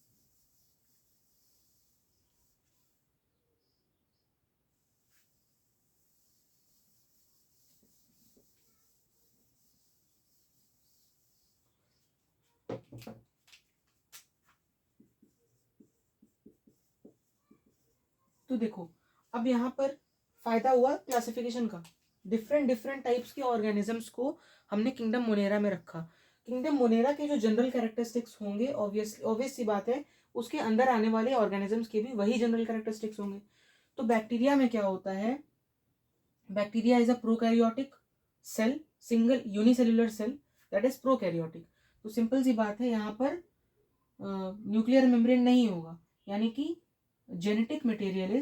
तो देखो, अब यहाँ पर फायदा हुआ क्लासिफिकेशन का। डिफरेंट डिफरेंट टाइप्स के ऑर्गेनिजम्स को हमने किंगडम मोनेरा में रखा। किंगडम मोनेरा के जो जनरल कैरेक्टरिस्टिक्स होंगे, ऑब्वियस सी बात है, उसके अंदर आने वाले ऑर्गेनिजम्स के भी वही जनरल कैरेक्टरिस्टिक्स होंगे। तो बैक्टीरिया में क्या होता है, bacteria is a prokaryotic cell, single unicellular cell, that is prokaryotic. तो सिंपल सी बात है, यहाँ पर न्यूक्लियर मेम्ब्रेन नहीं होगा, यानी कि genetic material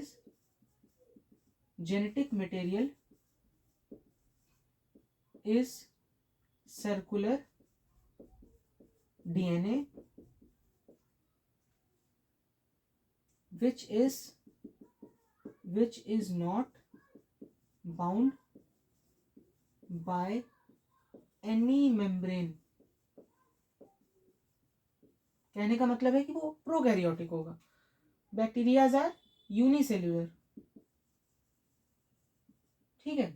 is circular DNA which is not bound by any membrane। कहने का मतलब है कि वो प्रोकैरियोटिक होगा। बैक्टीरियाज आर यूनिसेल्युलर, ठीक है।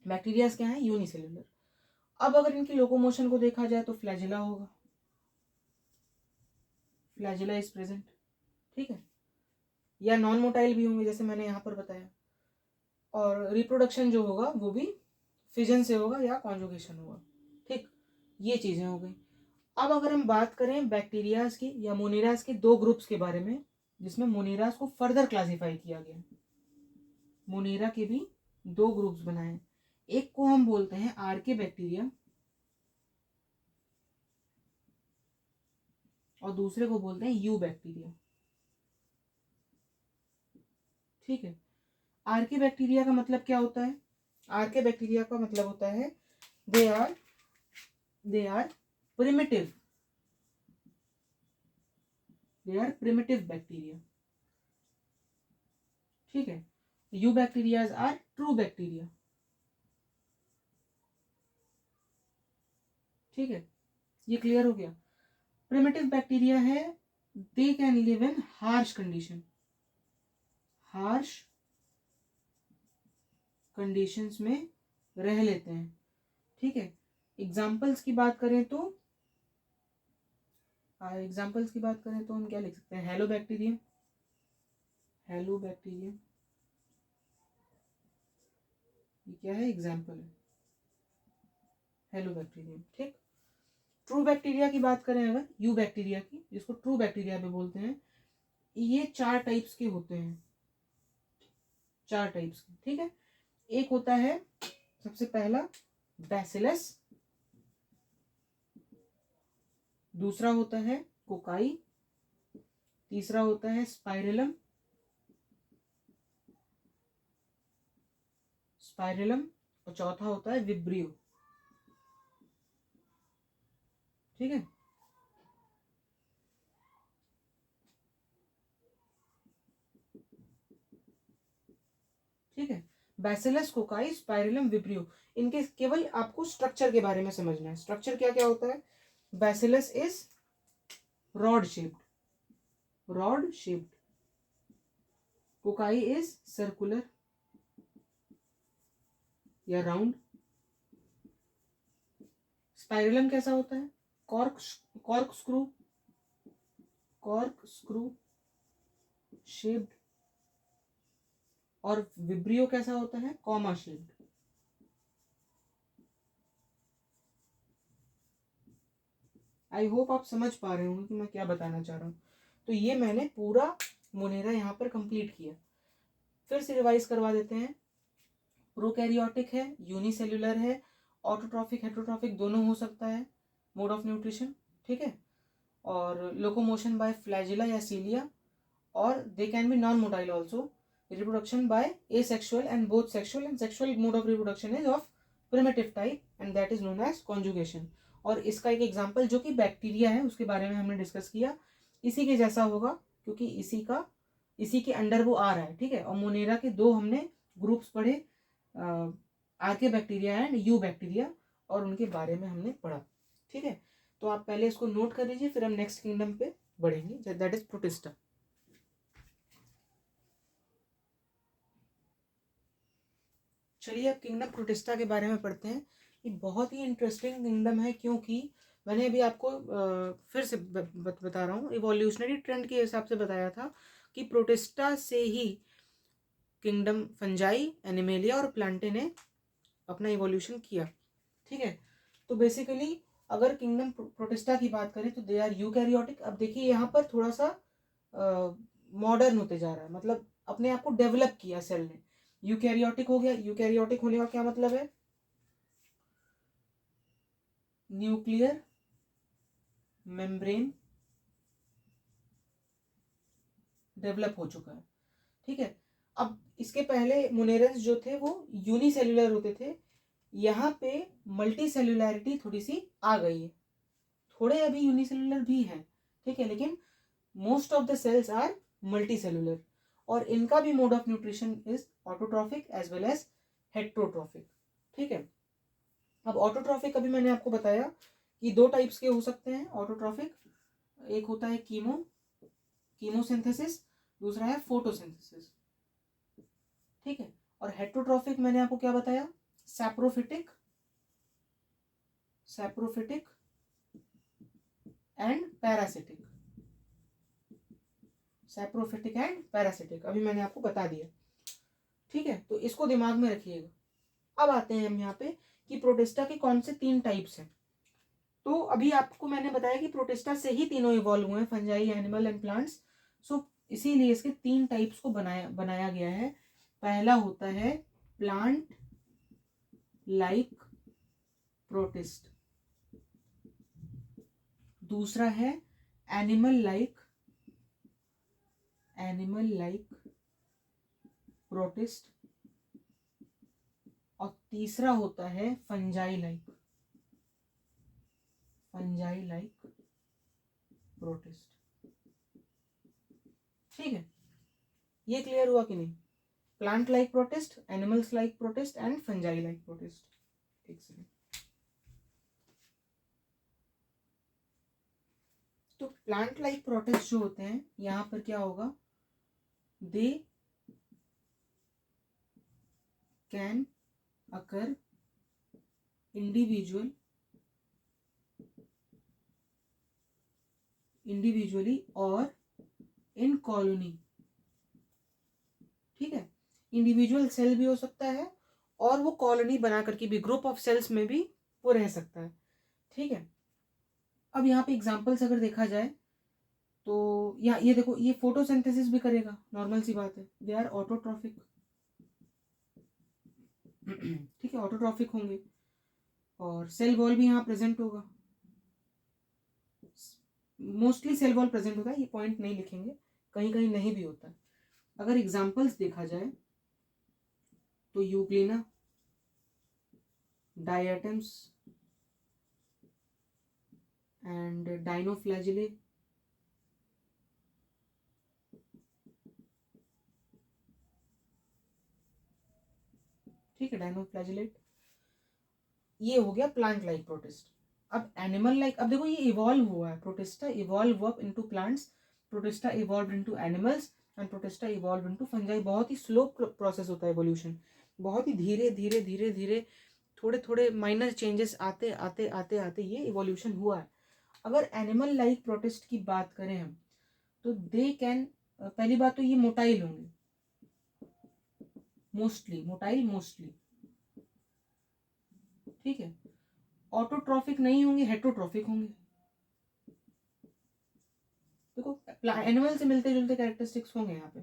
बैक्टीरियाज क्या है, यूनिसेल्युलर। अब अगर इनकी लोकोमोशन को देखा जाए तो फ्लैजिला होगा, फ्लैजिला इज प्रेजेंट, ठीक है। या नॉन मोटाइल भी होंगे जैसे मैंने यहाँ पर बताया। और रिप्रोडक्शन जो होगा वो भी फिजन से होगा या कॉन्जुगेशन होगा, ठीक। ये चीजें हो गई। अब अगर हम बात करें बैक्टीरियाज की या मोनेराज के दो ग्रुप्स के बारे में, जिसमें मोनेराज को फर्दर क्लासिफाई किया गया। मोनेरा के भी दो ग्रुप्स बनाए, एक को हम बोलते हैं आर्के बैक्टीरिया और दूसरे को बोलते हैं यू बैक्टीरिया, ठीक है। आर्के बैक्टीरिया का मतलब क्या होता है, आर्के बैक्टीरिया का मतलब होता है they are primitive, they are primitive bacteria, ठीक है। Eubacterias are true bacteria, ठीक है, ये क्लियर हो गया। प्रिमिटिव बैक्टीरिया है, they can live in harsh condition, harsh conditions में रह लेते हैं, ठीक है। एग्जाम्पल्स की बात करें तो हम क्या लिख सकते हैं, हेलो बैक्टीरियम, हेलो बैक्टीरियम, ये क्या है, एग्जाम्पल है, हेलो बैक्टीरियम, ठीक। ट्रू बैक्टीरिया की बात करें अगर, यू बैक्टीरिया की, जिसको ट्रू बैक्टीरिया भी बोलते हैं, ये 4 टाइप्स के होते हैं, 4 टाइप्स के, ठीक है। एक होता है सबसे पहला बैसिलस, दूसरा होता है कोकाई, तीसरा होता है स्पाइरलम, और चौथा होता है विब्रियो, ठीक है। ठीक है, बैसिलस, कोकाई, स्पाइरलम, विब्रियो, इनके केवल आपको स्ट्रक्चर के बारे में समझना है। स्ट्रक्चर क्या क्या होता है, bacillus is rod shaped, cocci is circular या राउंड, स्पाइरलम कैसा होता है, कॉर्क स्क्रू शेप्ड, और विब्रियो कैसा होता है, कॉमा शेप्ड। आई होप आप समझ पा रहे होंगे कि मैं क्या बताना चाह रहा हूँ। तो ये मैंने पूरा मोनेरा यहाँ पर कंप्लीट किया। फिर से रिवाइज करवा देते हैं। प्रोकैरियोटिक है, यूनिसेल्युलर है, ऑटोट्रॉफिक हेटेरोट्रॉफिक दोनों हो सकता है मोड ऑफ न्यूट्रिशन, ठीक है। और लोकोमोशन बाय फ्लैजिला या सीलिया, और they can be non motile also, reproduction by asexual and both sexual and sexual mode of reproduction is of primitive type and that is known as conjugation. और इसका एक example जो कि bacteria है उसके बारे में हमने डिस्कस किया, इसी के जैसा होगा क्योंकि इसी के अंडर वो आ रहा है, ठीक है। और मोनेरा के 2 हमने ग्रुप्स पढ़े, आर्के बैक्टीरिया एंड यू बैक्टीरिया, और उनके बारे में हमने पढ़ा, ठीक है। तो आप पहले इसको नोट कर लीजिए, फिर हम नेक्स्ट किंगडम पे बढ़ेंगे, दैट इज प्रोटिस्टा। चलिए अब किंगडम प्रोटिस्टा के बारे में पढ़ते हैं। ये बहुत ही इंटरेस्टिंग किंगडम है, क्योंकि मैंने अभी आपको फिर से बता रहा हूँ, इवोल्यूशनरी ट्रेंड के हिसाब से बताया था कि प्रोटिस्टा से ही किंगडम फंजाई, एनिमेलिया और प्लांटे ने अपना इवोल्यूशन किया, ठीक है। तो बेसिकली अगर किंगडम प्रोटिस्टा की बात करें तो दे आर यूकैरियोटिक। अब देखिए यहाँ पर थोड़ा सा मॉडर्न होते जा रहा है, मतलब अपने आप को डेवलप किया सेल ने, यूकैरियोटिक हो गया। यूकैरियोटिक होने का क्या मतलब है, न्यूक्लियर मेम्ब्रेन डेवलप हो चुका है, ठीक है। अब इसके पहले मोनेरन्स जो थे वो यूनिसेल्युलर होते थे, यहाँ पे मल्टी सेल्युलैरिटी थोड़ी सी आ गई है, थोड़े अभी यूनिसेल्युलर भी है, ठीक है, लेकिन most of the cells are multi cellular. और इनका भी mode of nutrition is autotrophic as well as heterotrophic, ठीक है। अब ऑटोट्रॉफिक अभी मैंने आपको बताया कि 2 टाइप्स के हो सकते हैं ऑटोट्रॉफिक, एक होता है कीमोसिंथेसिस, दूसरा है फोटोसिंथेसिस, ठीक है। और हेट्रोट्रॉफिक मैंने आपको क्या बताया, saprophytic and parasitic, saprophytic and parasitic अभी मैंने आपको बता दिया, ठीक है। तो इसको दिमाग में रखिएगा। अब आते हैं हम यहाँ पे कि प्रोटिस्टा के कौन से 3 टाइप्स हैं। तो अभी आपको मैंने बताया कि प्रोटिस्टा से ही तीनों इवॉल्व हुए हैं, फंजाई, एनिमल एंड प्लांट्स। सो इसीलिए इसके 3 टाइप्स को बनाया गया है। पहला होता है प्लांट लाइक प्रोटिस्ट, दूसरा है एनिमल लाइक प्रोटिस्ट, और तीसरा होता है फंजाई लाइक प्रोटिस्ट। ठीक है, ये क्लियर हुआ कि नहीं? Plant like protist, animals like protist and fungi like protist. एक सेकेंड। तो प्लांट लाइक प्रोटिस्ट जो होते हैं, यहां पर क्या होगा, दे कैन अकर इंडिविजुअली और इन कॉलोनी। ठीक है, इंडिविजुअल सेल भी हो सकता है और वो कॉलोनी बना करके भी, ग्रुप ऑफ सेल्स में भी वो रह सकता है। ठीक है, अब यहाँ पे एग्जांपल्स अगर देखा जाए तो ये देखो, ये फोटोसिंथेसिस भी करेगा, नॉर्मल सी बात है, दे आर ऑटोट्रॉफिक। ठीक है, ऑटोट्रॉफिक होंगे और सेल वॉल भी यहाँ प्रेजेंट होगा, मोस्टली सेल वॉल प्रेजेंट होता है, ये पॉइंट नहीं लिखेंगे, कहीं कहीं नहीं भी होता है। अगर एग्जांपल्स देखा जाए तो यूग्लिना, डायटम्स एंड डाइनोफ्लैजिले, ठीक है, डाइनोफ्लैजिलेट, ये हो गया प्लांट लाइक प्रोटिस्ट। अब एनिमल लाइक, अब देखो ये इवॉल्व हुआ है, protista evolve up into plants, protista evolve into animals and protista evolve into fungi. बहुत ही स्लो प्रोसेस होता है एवोल्यूशन, बहुत ही धीरे धीरे धीरे धीरे, थोड़े थोड़े माइनर चेंजेस आते आते आते आते ये इवोल्यूशन हुआ है। अगर एनिमल लाइक प्रोटिस्ट की बात करें हम, तो दे कैन, पहली बात तो ये मोटाइल होंगे, मोस्टली। ठीक है, ऑटोट्रॉफिक नहीं होंगे, हेटरोट्रॉफिक होंगे। देखो एनिमल से मिलते जुलते कैरेक्टरिस्टिक्स होंगे यहाँ पे,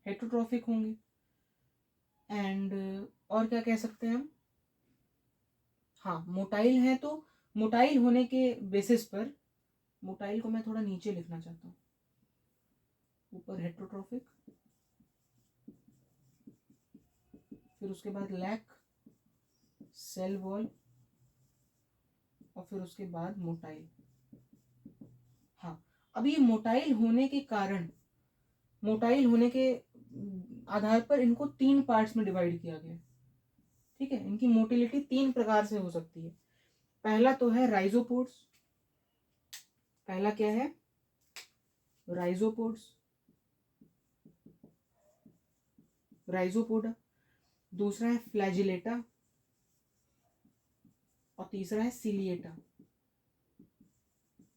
हेटरोट्रॉफिक होंगे। एंड और क्या कह सकते हैं हम, हाँ मोटाइल है, तो मोटाइल होने के बेसिस पर, मोटाइल को मैं थोड़ा नीचे लिखना चाहता हूँ, ऊपर हेटरोट्रॉफिक, फिर उसके बाद लैक सेल वॉल और फिर उसके बाद मोटाइल। हाँ, अब ये मोटाइल होने के कारण, मोटाइल होने के आधार पर इनको 3 पार्ट्स में डिवाइड किया गया। ठीक है, इनकी मोटिलिटी 3 प्रकार से हो सकती है। पहला तो है राइजोपोड्स, पहला क्या है, राइजोपोडा, दूसरा है फ्लैजिलेटा और तीसरा है सिलिएटा।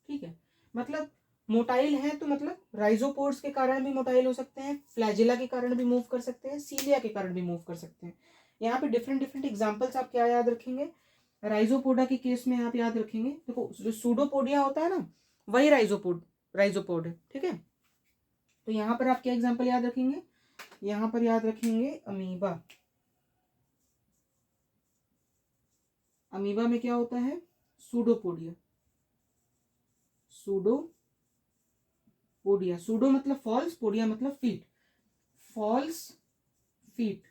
ठीक है, मतलब मोटाइल है तो मतलब राइजोपोड्स के कारण भी मोटाइल हो सकते हैं, फ्लैजिला के कारण भी मूव कर सकते हैं, सीलिया के कारण भी मूव कर सकते हैं। यहाँ पे डिफरेंट डिफरेंट एग्जांपल्स आप क्या याद रखेंगे, राइजोपोडा के केस में आप याद रखेंगे, देखो जो सूडोपोडिया होता है ना, वही राइजोपोड है। ठीक है, तो यहाँ पर आप क्या एग्जाम्पल याद रखेंगे, यहाँ पर याद रखेंगे अमीबा। अमीबा में क्या होता है, सूडोपोडिया, सूडो मतलब फॉल्स, पोडिया मतलब फीट, फॉल्स फीट।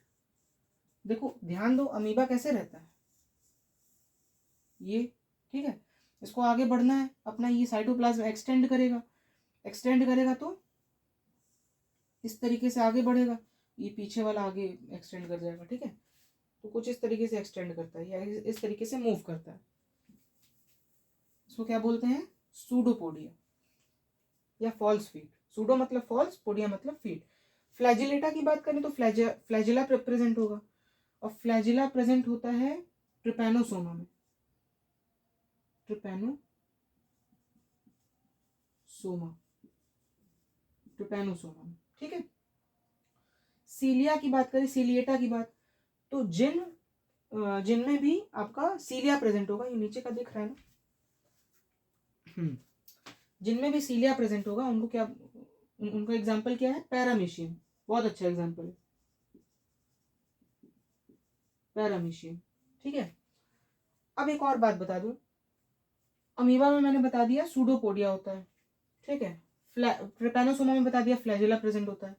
देखो ध्यान दो, अमीबा कैसे रहता है ये, ठीक है, इसको आगे बढ़ना है, अपना ये साइटोप्लाज्म एक्सटेंड करेगा तो इस तरीके से आगे बढ़ेगा, ये पीछे वाला आगे एक्सटेंड कर जाएगा। ठीक है, तो कुछ इस तरीके से एक्सटेंड करता है या इस तरीके से मूव करता है, इसको क्या बोलते हैं, सूडोपोडिया या फॉल्स फीट। सूडो मतलब फॉल्स, पोडिया मतलब फीट। फ्लैजिलेटा की बात करें तो फ्लैजिला प्रेजेंट होगा, और फ्लैजिला प्रेजेंट होता है ट्रिपैनोसोमा में, ट्रिपैनोसोमा में। ठीक है, सीलिया की बात करें, सीलिएटा की बात, तो जिनमें भी आपका सीलिया प्रेजेंट होगा, ये नीचे का दिख रहा है ना, जिनमें भी सीलिया प्रेजेंट होगा उनको क्या, उनका एग्जाम्पल क्या है, पैरामीशियम, बहुत अच्छा एग्जाम्पल है पैरामीशियम। ठीक है, अब एक और बात बता दूं, अमीबा में मैंने बता दिया सूडोपोडिया होता है। ठीक है, ट्रिपैनोसोमा में बता दिया फ्लैजिला प्रेजेंट होता है,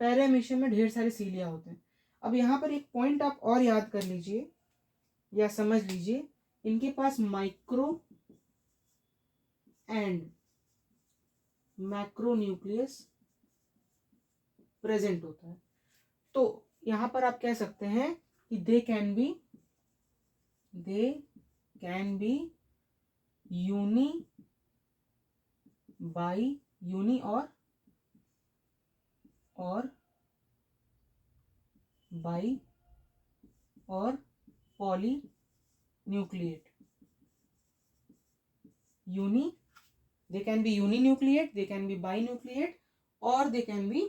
पैरामीशियम में ढेर सारे सीलिया होते हैं। अब यहाँ पर एक पॉइंट आप और याद कर लीजिए या समझ लीजिए, इनके पास micro and macro nucleus present होता है। तो यहां पर आप कह सकते हैं कि they can be uni bi uni और बाई और poly nucleate. Uni, they can be uninucleate, they can be binucleate और they can be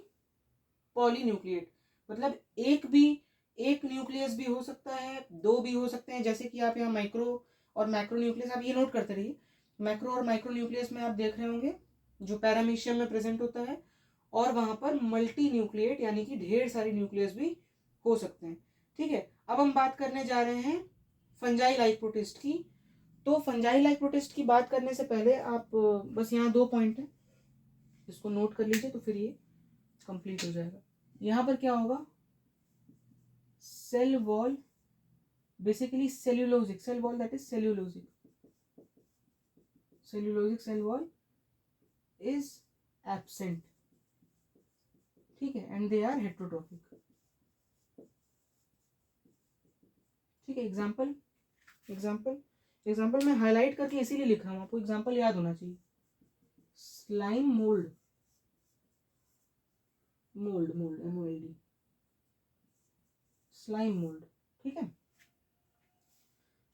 polynucleate। मतलब एक न्यूक्लियस भी हो सकता है, दो भी हो सकते हैं। जैसे कि आप यहाँ माइक्रो और मैक्रो न्यूक्लियस, आप ये नोट करते रहिए, मैक्रो और माइक्रो न्यूक्लियस में आप देख रहे होंगे जो पैरामीशियम में प्रेजेंट होता है, और वहां पर मल्टी न्यूक्लिएट यानी कि ढेर सारी न्यूक्लियस भी हो सकते हैं। ठीक है, अब हम बात करने जा रहे हैं फंजाई लाइक प्रोटिस्ट की। तो फंजाई लाइक प्रोटिस्ट की बात करने से पहले आप बस यहाँ 2 पॉइंट है, इसको नोट कर लीजिए तो फिर ये कंप्लीट हो जाएगा। यहाँ पर क्या होगा, cell wall, basically cellulosic cell wall, that is cellulosic cell wall is absent. ठीक है, एंड दे आर हेट्रोट्रोपिक। ठीक है, एग्जाम्पल मैं हाईलाइट करके इसीलिए लिख रहा हूँ, आपको एग्जाम्पल याद होना चाहिए। Slime mould MOLD, slime mould. ठीक है,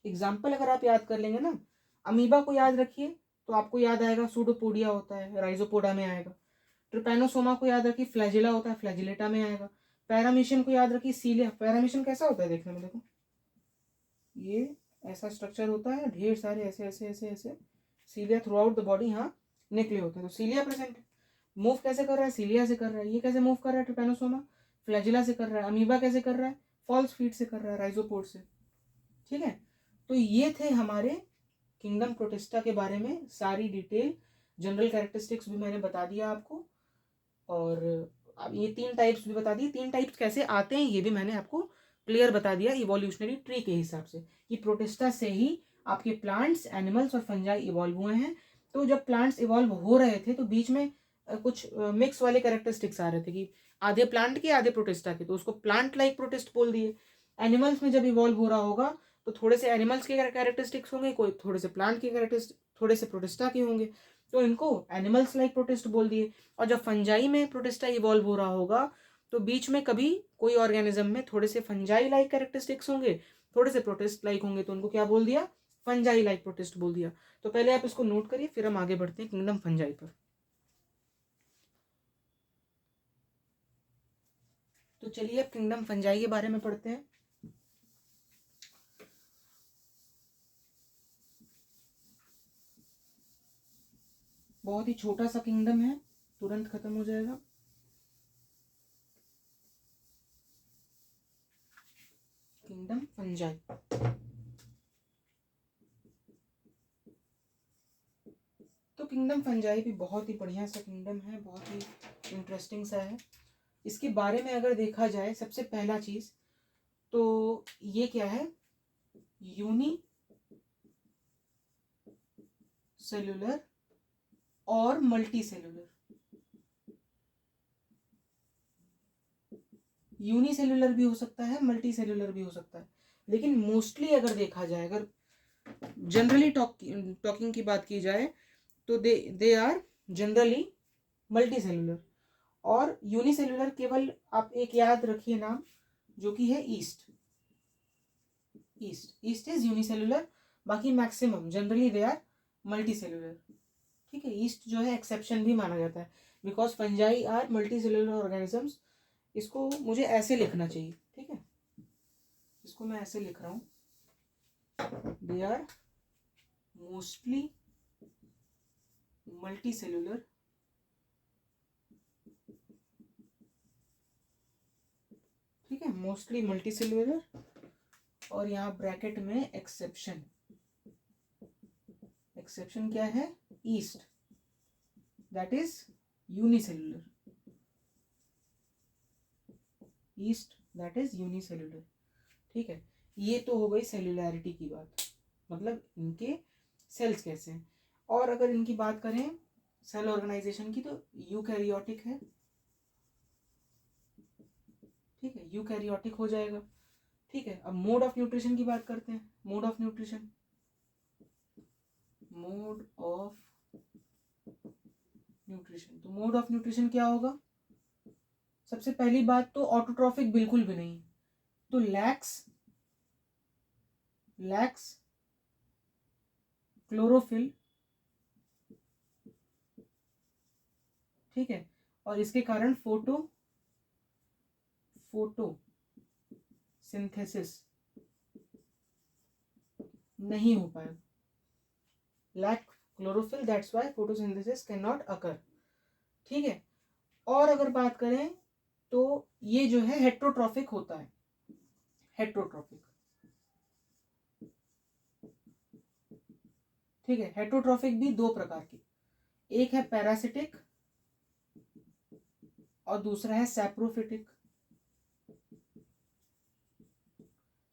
एग्जाम्पल अगर आप याद कर लेंगे ना, अमीबा को याद रखिए तो आपको याद आएगा सूडोपोडिया होता है, राइजोपोडा में आएगा। ट्रिपैनोसोमा को याद रखिए, फ्लैजिला होता है, फ्लैजिलेटा में आएगा। पैरामीशियम को याद रखिए, सीलिया। पैरामीशियम कैसा होता है देखने में, देखो ये ऐसा स्ट्रक्चर होता है, ढेर सारे ऐसे ऐसे ऐसे ऐसे सीलिया थ्रू आउट द बॉडी यहाँ निकले होते हैं। तो सीलिया प्रेजेंट है। मूव कैसे कर रहा है, सीलिया से कर रहा है। ये कैसे मूव कर रहा है, ट्रिपैनोसोमा फ्लैजिला से कर रहा है। अमीबा कैसे कर रहा है, फॉल्स फीट से कर रहा है, राइजोपोड से। ठीक है, तो ये थे हमारे किंगडम प्रोटिस्टा के बारे में सारी डिटेल। जनरल कैरेक्टरिस्टिक्स भी मैंने बता दिया आपको, और अब ये 3 टाइप्स भी बता दिए। 3 टाइप्स कैसे आते हैं ये भी मैंने आपको क्लियर बता दिया इवोल्यूशनरी ट्री के हिसाब से, कि प्रोटिस्टा से ही आपके प्लांट्स, एनिमल्स और फंजाई इवॉल्व हुए हैं। तो जब प्लांट्स इवॉल्व हो रहे थे तो बीच में कुछ मिक्स वाले कैरेक्टरिस्टिक्स आ रहे थे, कि आधे प्लांट के आधे प्रोटिस्टा के, तो उसको प्लांट लाइक प्रोटिस्ट बोल दिए। एनिमल्स में जब इवॉल्व हो रहा होगा तो थोड़े से एनिमल्स के कैरेक्टरिस्टिक्स होंगे, कोई थोड़े से प्लांट के कैरेक्टरिस्टिक्स, थोड़े से प्रोटिस्टा के होंगे, तो इनको एनिमल्स लाइक प्रोटिस्ट बोल दिए। और जब फंजाई में प्रोटिस्टा इवॉल्व हो रहा होगा तो बीच में कभी कोई ऑर्गेनिज्म में थोड़े से फंजाई लाइक कैरेक्टरिस्टिक्स होंगे, थोड़े से प्रोटिस्ट लाइक होंगे, तो उनको क्या बोल दिया, फंजाई लाइक प्रोटिस्ट बोल दिया। तो पहले आप इसको नोट करिए, फिर हम आगे बढ़ते हैं किंगडम फंजाई पर। तो चलिए अब किंगडम फंजाई के बारे में पढ़ते हैं। बहुत ही छोटा सा किंगडम है, तुरंत खत्म हो जाएगा। किंगडम फंजाई, तो किंगडम फंजाई भी बहुत ही बढ़िया सा किंगडम है, बहुत ही इंटरेस्टिंग सा है। इसके बारे में अगर देखा जाए, सबसे पहला चीज तो ये क्या है, यूनी सेल्यूलर और मल्टी सेल्यूलर। यूनिसेल्यूलर भी हो सकता है, मल्टी सेल्यूलर भी हो सकता है, लेकिन मोस्टली अगर देखा जाए, अगर जनरली टॉकिंग की बात की जाए तो they are generally multi cellular. और यूनिसेल्यूलर केवल आप एक याद रखिए नाम, जो कि है ईस्ट इज यूनिसेल्यूलर, बाकी maximum generally they are multi cellular. ठीक है, ईस्ट जो है एक्सेप्शन भी माना जाता है, because fungi are multi cellular organisms. इसको मुझे ऐसे लिखना चाहिए, ठीक है, इसको मैं ऐसे लिख रहा हूं, they are mostly multi cellular ठीक है, मोस्टली मल्टी सेल्यूलर, और यहाँ ब्रैकेट में एक्सेप्शन क्या है, east, that is unicellular, east that is unicellular. ठीक है, ये तो हो गई सेल्युलैरिटी की बात, मतलब इनके सेल्स कैसे हैं। और अगर इनकी बात करें सेल ऑर्गेनाइजेशन की, तो यूकैरियोटिक है। ठीक है, यूकैरियोटिक हो जाएगा। ठीक है, अब मोड ऑफ न्यूट्रिशन की बात करते हैं। Mode of nutrition, mode of nutrition, तो मोड ऑफ न्यूट्रिशन क्या होगा? सबसे पहली बात तो ऑटोट्रॉफिक बिल्कुल भी नहीं, तो लैक्स क्लोरोफिल। ठीक है, और इसके कारण फोटोसिंथेसिस नहीं हो पाएगा। Lack chlorophyll, that's why photosynthesis can not occur. ठीक है, और अगर बात करें तो ये जो है हेट्रोट्रॉफिक होता है। हेट्रोट्रॉफिक, ठीक है, हेट्रोट्रॉफिक भी दो प्रकार की, एक है पैरासिटिक और दूसरा है सैप्रोफिटिक।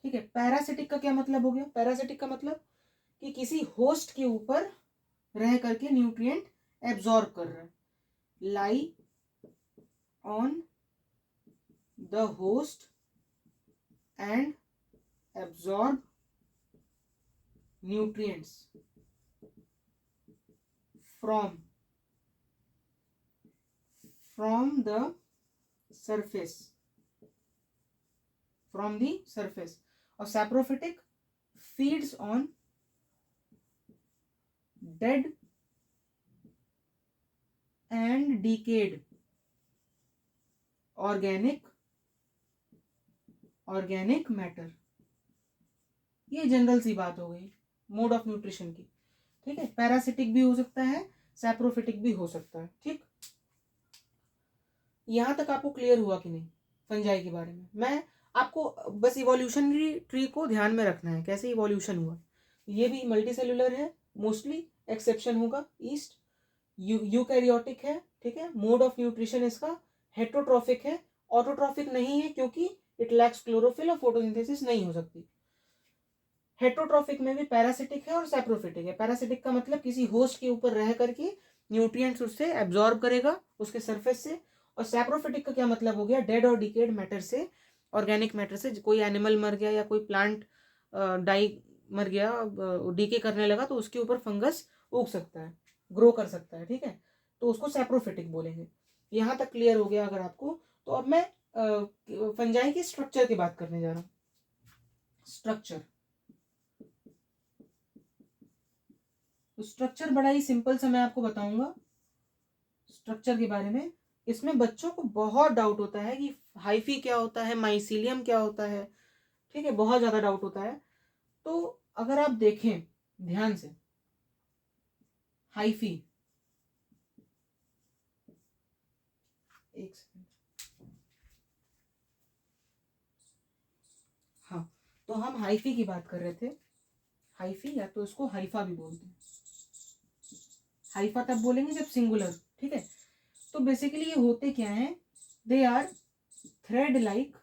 ठीक है, पैरासिटिक का क्या मतलब हो गया? पैरासिटिक का मतलब कि किसी होस्ट के ऊपर रह करके न्यूट्रिएंट एब्जॉर्ब कर रहा है, lie on the host and absorb nutrients from the surface, from the surface। और saprophytic feeds on dead and decayed organic matter। ये जनरल सी बात हो गई मोड ऑफ न्यूट्रिशन की। ठीक है, पैरासिटिक भी हो सकता है, सैप्रोफिटिक भी हो सकता है। ठीक, यहां तक आपको क्लियर हुआ कि नहीं फंजाई के बारे में? मैं आपको बस इवोल्यूशनरी ट्री को ध्यान में रखना है, कैसे इवोल्यूशन हुआ। ये भी मल्टी सेल्यूलर है मोस्टली, एक्सेप्शन होगा ईस्ट। यूकैरियोटिक है। ठीक है, मोड ऑफ न्यूट्रिशन इसका हेट्रोट्रॉफिक है, ऑटोट्रॉफिक नहीं है क्योंकि इट लैक्स क्लोरोफिल और फोटोसिंथेसिस नहीं हो सकती। हेट्रोट्रॉफिक में भी पैरासिटिक है और सैप्रोफिटिक है। पैरासिटिक का मतलब किसी होस्ट के ऊपर रह करके न्यूट्रिएंट्स उससे एब्जॉर्ब करेगा उसके सरफेस से। और सैप्रोफिटिक का क्या मतलब हो गया? डेड और डिकेड मैटर से, ऑर्गेनिक मैटर से, कोई एनिमल मर गया या कोई प्लांट डाई मर गया, डीके करने लगा, तो उसके ऊपर फंगस उग सकता है, ग्रो कर सकता है। ठीक है, तो उसको सैप्रोफिटिक बोलेंगे। यहां तक क्लियर हो गया अगर आपको? तो अब मैं फंजाई की स्ट्रक्चर की बात करने जा रहा हूँ। स्ट्रक्चर बड़ा ही सिंपल सा मैं आपको बताऊंगा स्ट्रक्चर के बारे में। इसमें बच्चों को बहुत डाउट होता है कि हाइफी क्या होता है, माइसीलियम क्या होता है। ठीक है, बहुत ज्यादा डाउट होता है। तो अगर आप देखें ध्यान से, हाइफी, एक सेकंड, हाँ, तो हम हाइफी की बात कर रहे थे। हाइफी, या तो इसको हाइफा भी बोलते हैं। हाइफा तब बोलेंगे जब सिंगुलर। ठीक है, तो बेसिकली ये होते क्या हैं? They are thread like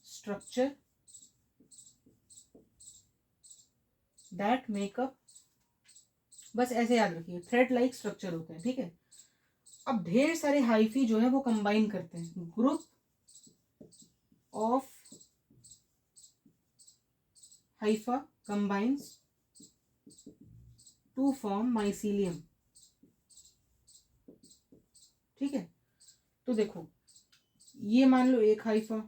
structure that make up, बस ऐसे याद रखिए, थ्रेड लाइक स्ट्रक्चर होते हैं। ठीक है, अब ढेर सारे हाइफी जो है वो कंबाइन करते हैं, group of hypha combines to form mycelium. ठीक है, तो देखो, ये मान लो एक हाइफा,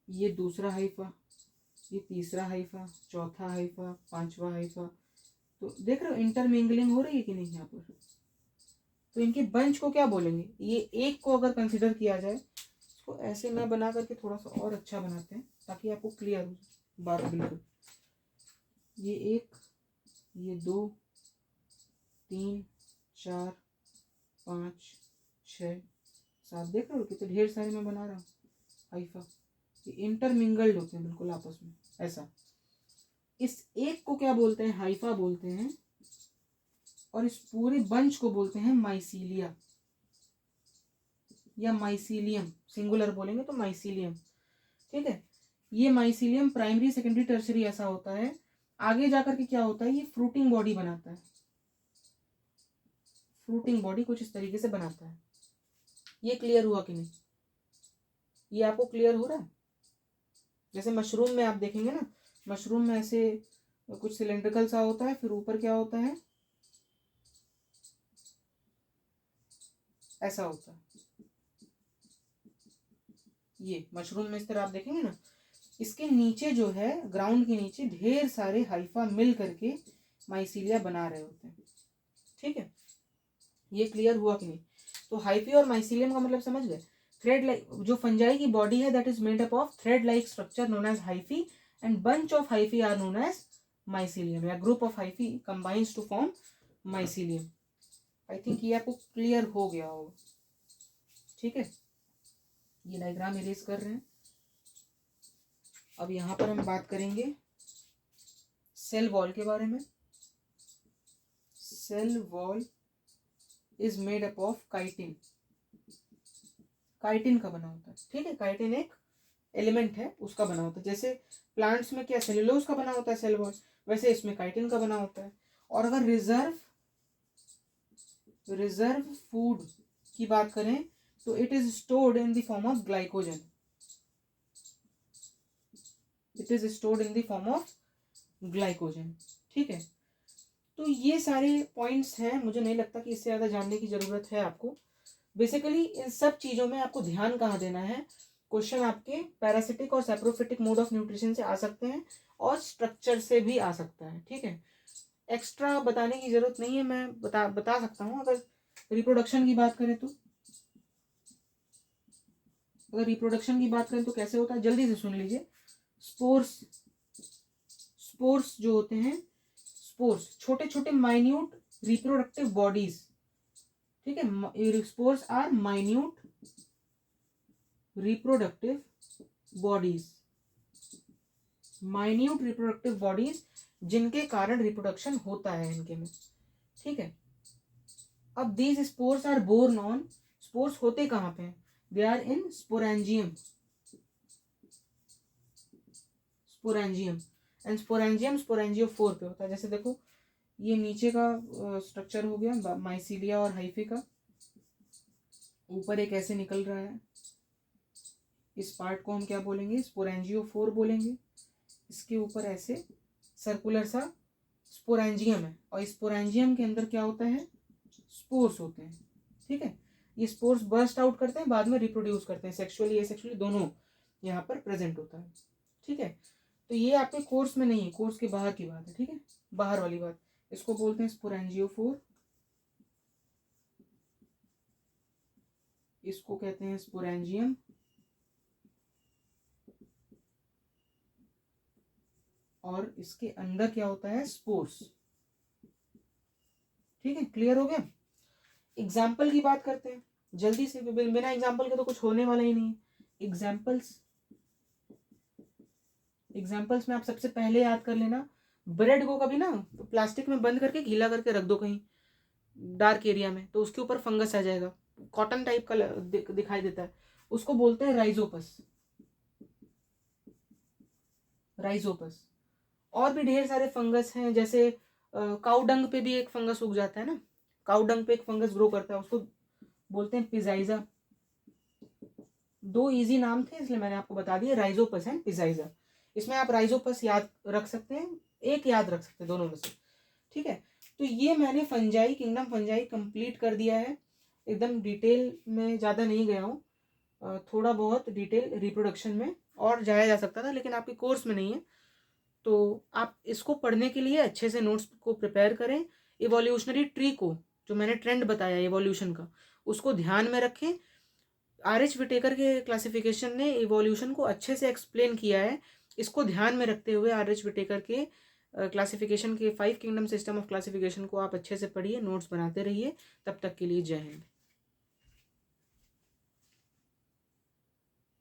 ये दूसरा हाइफा, ये तीसरा हाइफा, चौथा हाइफा, पांचवा हाइफा। तो देख रहे हो इंटरमिंगलिंग हो रही है कि नहीं यहाँ पर? तो इनके बंच को क्या बोलेंगे? ये एक को अगर कंसिडर किया जाए, इसको ऐसे ना बना करके थोड़ा सा और अच्छा बनाते हैं ताकि आपको क्लियर हो बात बिल्कुल। ये एक, ये दो, तीन, चार, पाँच, 6, 7, देख रहे हो कितने ढेर सारे मैं बना रहा हूँ हाइफा। ये इंटरमिंगल्ड होते हैं बिल्कुल आपस में ऐसा। इस एक को क्या बोलते हैं? हाइफा बोलते हैं। और इस पूरे बंच को बोलते हैं माइसीलिया। या माइसीलियम, सिंगुलर बोलेंगे तो माइसीलियम, ठीक है। ये माइसीलियम प्राइमरी सेकेंडरी टर्सरी ऐसा होता है। आगे जाकर के क्या होता है, ये फ्रूटिंग बॉडी बनाता है, फ्रूटिंग बॉडी कुछ इस तरीके से बनाता है। ये क्लियर हुआ कि नहीं, ये आपको क्लियर हो रहा है? जैसे मशरूम में आप देखेंगे ना, मशरूम में ऐसे कुछ सिलेंड्रिकल सा होता है, फिर ऊपर क्या होता है, ऐसा होता है। ये मशरूम में इस तरह आप देखेंगे ना, इसके नीचे जो है, ग्राउंड के नीचे ढेर सारे हाइफा मिल करके माइसीलिया बना रहे होते हैं, ठीक है। ये क्लियर हुआ कि नहीं? तो हाइफी और माइसीलियम का मतलब समझ गए। थ्रेड लाइक, जो फंजाई की बॉडी है that is made up of thread like structure known as hyphae and bunch of hyphae are known as mycelium, या group of hyphae combines to form mycelium. I think ये आपको clear हो गया होगा, ठीक है। ये डायग्राम इरेज कर रहे हैं। अब यहाँ पर हम बात करेंगे सेल वॉल के बारे में। Cell wall is made up of chitin, chitin का बना होता है, ठीक है। काइटिन एक एलिमेंट है, उसका बना होता है। जैसे प्लांट्स में क्या सेलुलोज का बना होता है सेल वॉल, वैसे इसमें काइटिन का बना होता है। और अगर रिजर्व फूड की बात करें तो it is stored in the form of glycogen, it is stored in the form of glycogen, ठीक है। तो ये सारे पॉइंट्स हैं, मुझे नहीं लगता कि इससे ज़्यादा जानने की ज़रूरत है आपको। बेसिकली इन सब चीज़ों में आपको ध्यान कहाँ देना है, क्वेश्चन आपके पैरासिटिक और सैप्रोफिटिक मोड ऑफ न्यूट्रिशन से आ सकते हैं और स्ट्रक्चर से भी आ सकता है, ठीक है। एक्स्ट्रा बताने की जरूरत नहीं है, मैं बता सकता हूँ। अगर रिप्रोडक्शन की बात करें तो, अगर रिप्रोडक्शन की बात करें तो कैसे होता है, जल्दी से सुन लीजिए। स्पोर्स जो होते हैं, स्पोर्स छोटे छोटे माइन्यूट रिप्रोडक्टिव बॉडीज, ठीक है। Spores are minute reproductive bodies, minute reproductive bodies जिनके कारण रिप्रोडक्शन होता है इनके में, ठीक है। अब these spores are borne on, spores होते कहाँ पे हैं, they are in sporangium, sporangium and sporangium sporangiophore पे होता है। जैसे देखो ये नीचे का स्ट्रक्चर हो गया माइसीलिया और हाइफी का, ऊपर एक ऐसे निकल रहा है, इस पार्ट को हम क्या बोलेंगे, स्पोरेंजियोफोर बोलेंगे। इसके ऊपर ऐसे सर्कुलर सा स्पोरेंजियम है, और स्पोरेंजियम के अंदर क्या होता है, स्पोर्स होते हैं, ठीक है। ये स्पोर्स बर्स्ट आउट करते हैं, बाद में रिप्रोड्यूस करते हैं, सेक्सुअली एसेक्सुअली दोनों यहाँ पर प्रेजेंट होता है, ठीक है। तो ये आपके कोर्स में नहीं है, कोर्स के बाहर की बात है, ठीक है, बाहर वाली बात। इसको बोलते हैं स्पोरेंजियोफोर, इसको कहते हैं स्पोरेंजियम, और इसके अंदर क्या होता है, स्पोर्स, ठीक है। क्लियर हो गया। एग्जाम्पल की बात करते हैं जल्दी से, बिना एग्जाम्पल के तो कुछ होने वाला ही नहीं है। एग्जाम्पल्स में आप सबसे पहले याद कर लेना, ब्रेड को कभी ना प्लास्टिक में बंद करके गीला करके रख दो कहीं डार्क एरिया में, तो उसके ऊपर फंगस आ जाएगा, कॉटन टाइप का दिखाई देता है, उसको बोलते हैं राइजोपस, राइजोपस। और भी ढेर सारे फंगस हैं, जैसे काउडंग पे भी एक फंगस उग जाता है ना, काउडंग पे एक फंगस ग्रो करता है, उसको बोलते हैं पिजाइजा। दो इजी नाम थे इसलिए मैंने आपको बता दिया, राइजोपस एंड पिजाइजा। इसमें आप राइजोपस याद रख सकते हैं, एक याद रख सकते हैं दोनों में से, ठीक है। तो ये मैंने फंजाई, किंगडम फंजाई कंप्लीट कर दिया है, एकदम डिटेल में ज़्यादा नहीं गया हूँ, थोड़ा बहुत डिटेल रिप्रोडक्शन में और जाया जा सकता था, लेकिन आपके कोर्स में नहीं है। तो आप इसको पढ़ने के लिए अच्छे से नोट्स को प्रिपेयर करें। इवोल्यूशनरी ट्री को, जो मैंने ट्रेंड बताया इवोल्यूशन का, उसको ध्यान में रखें। आर.एच. विटेकर के क्लासिफिकेशन ने इवोल्यूशन को अच्छे से एक्सप्लेन किया है, इसको ध्यान में रखते हुए आर.एच. विटेकर के क्लासिफिकेशन के 5 किंगडम सिस्टम ऑफ क्लासिफिकेशन को आप अच्छे से पढ़िए, नोट्स बनाते रहिए। तब तक के लिए जय हिंद।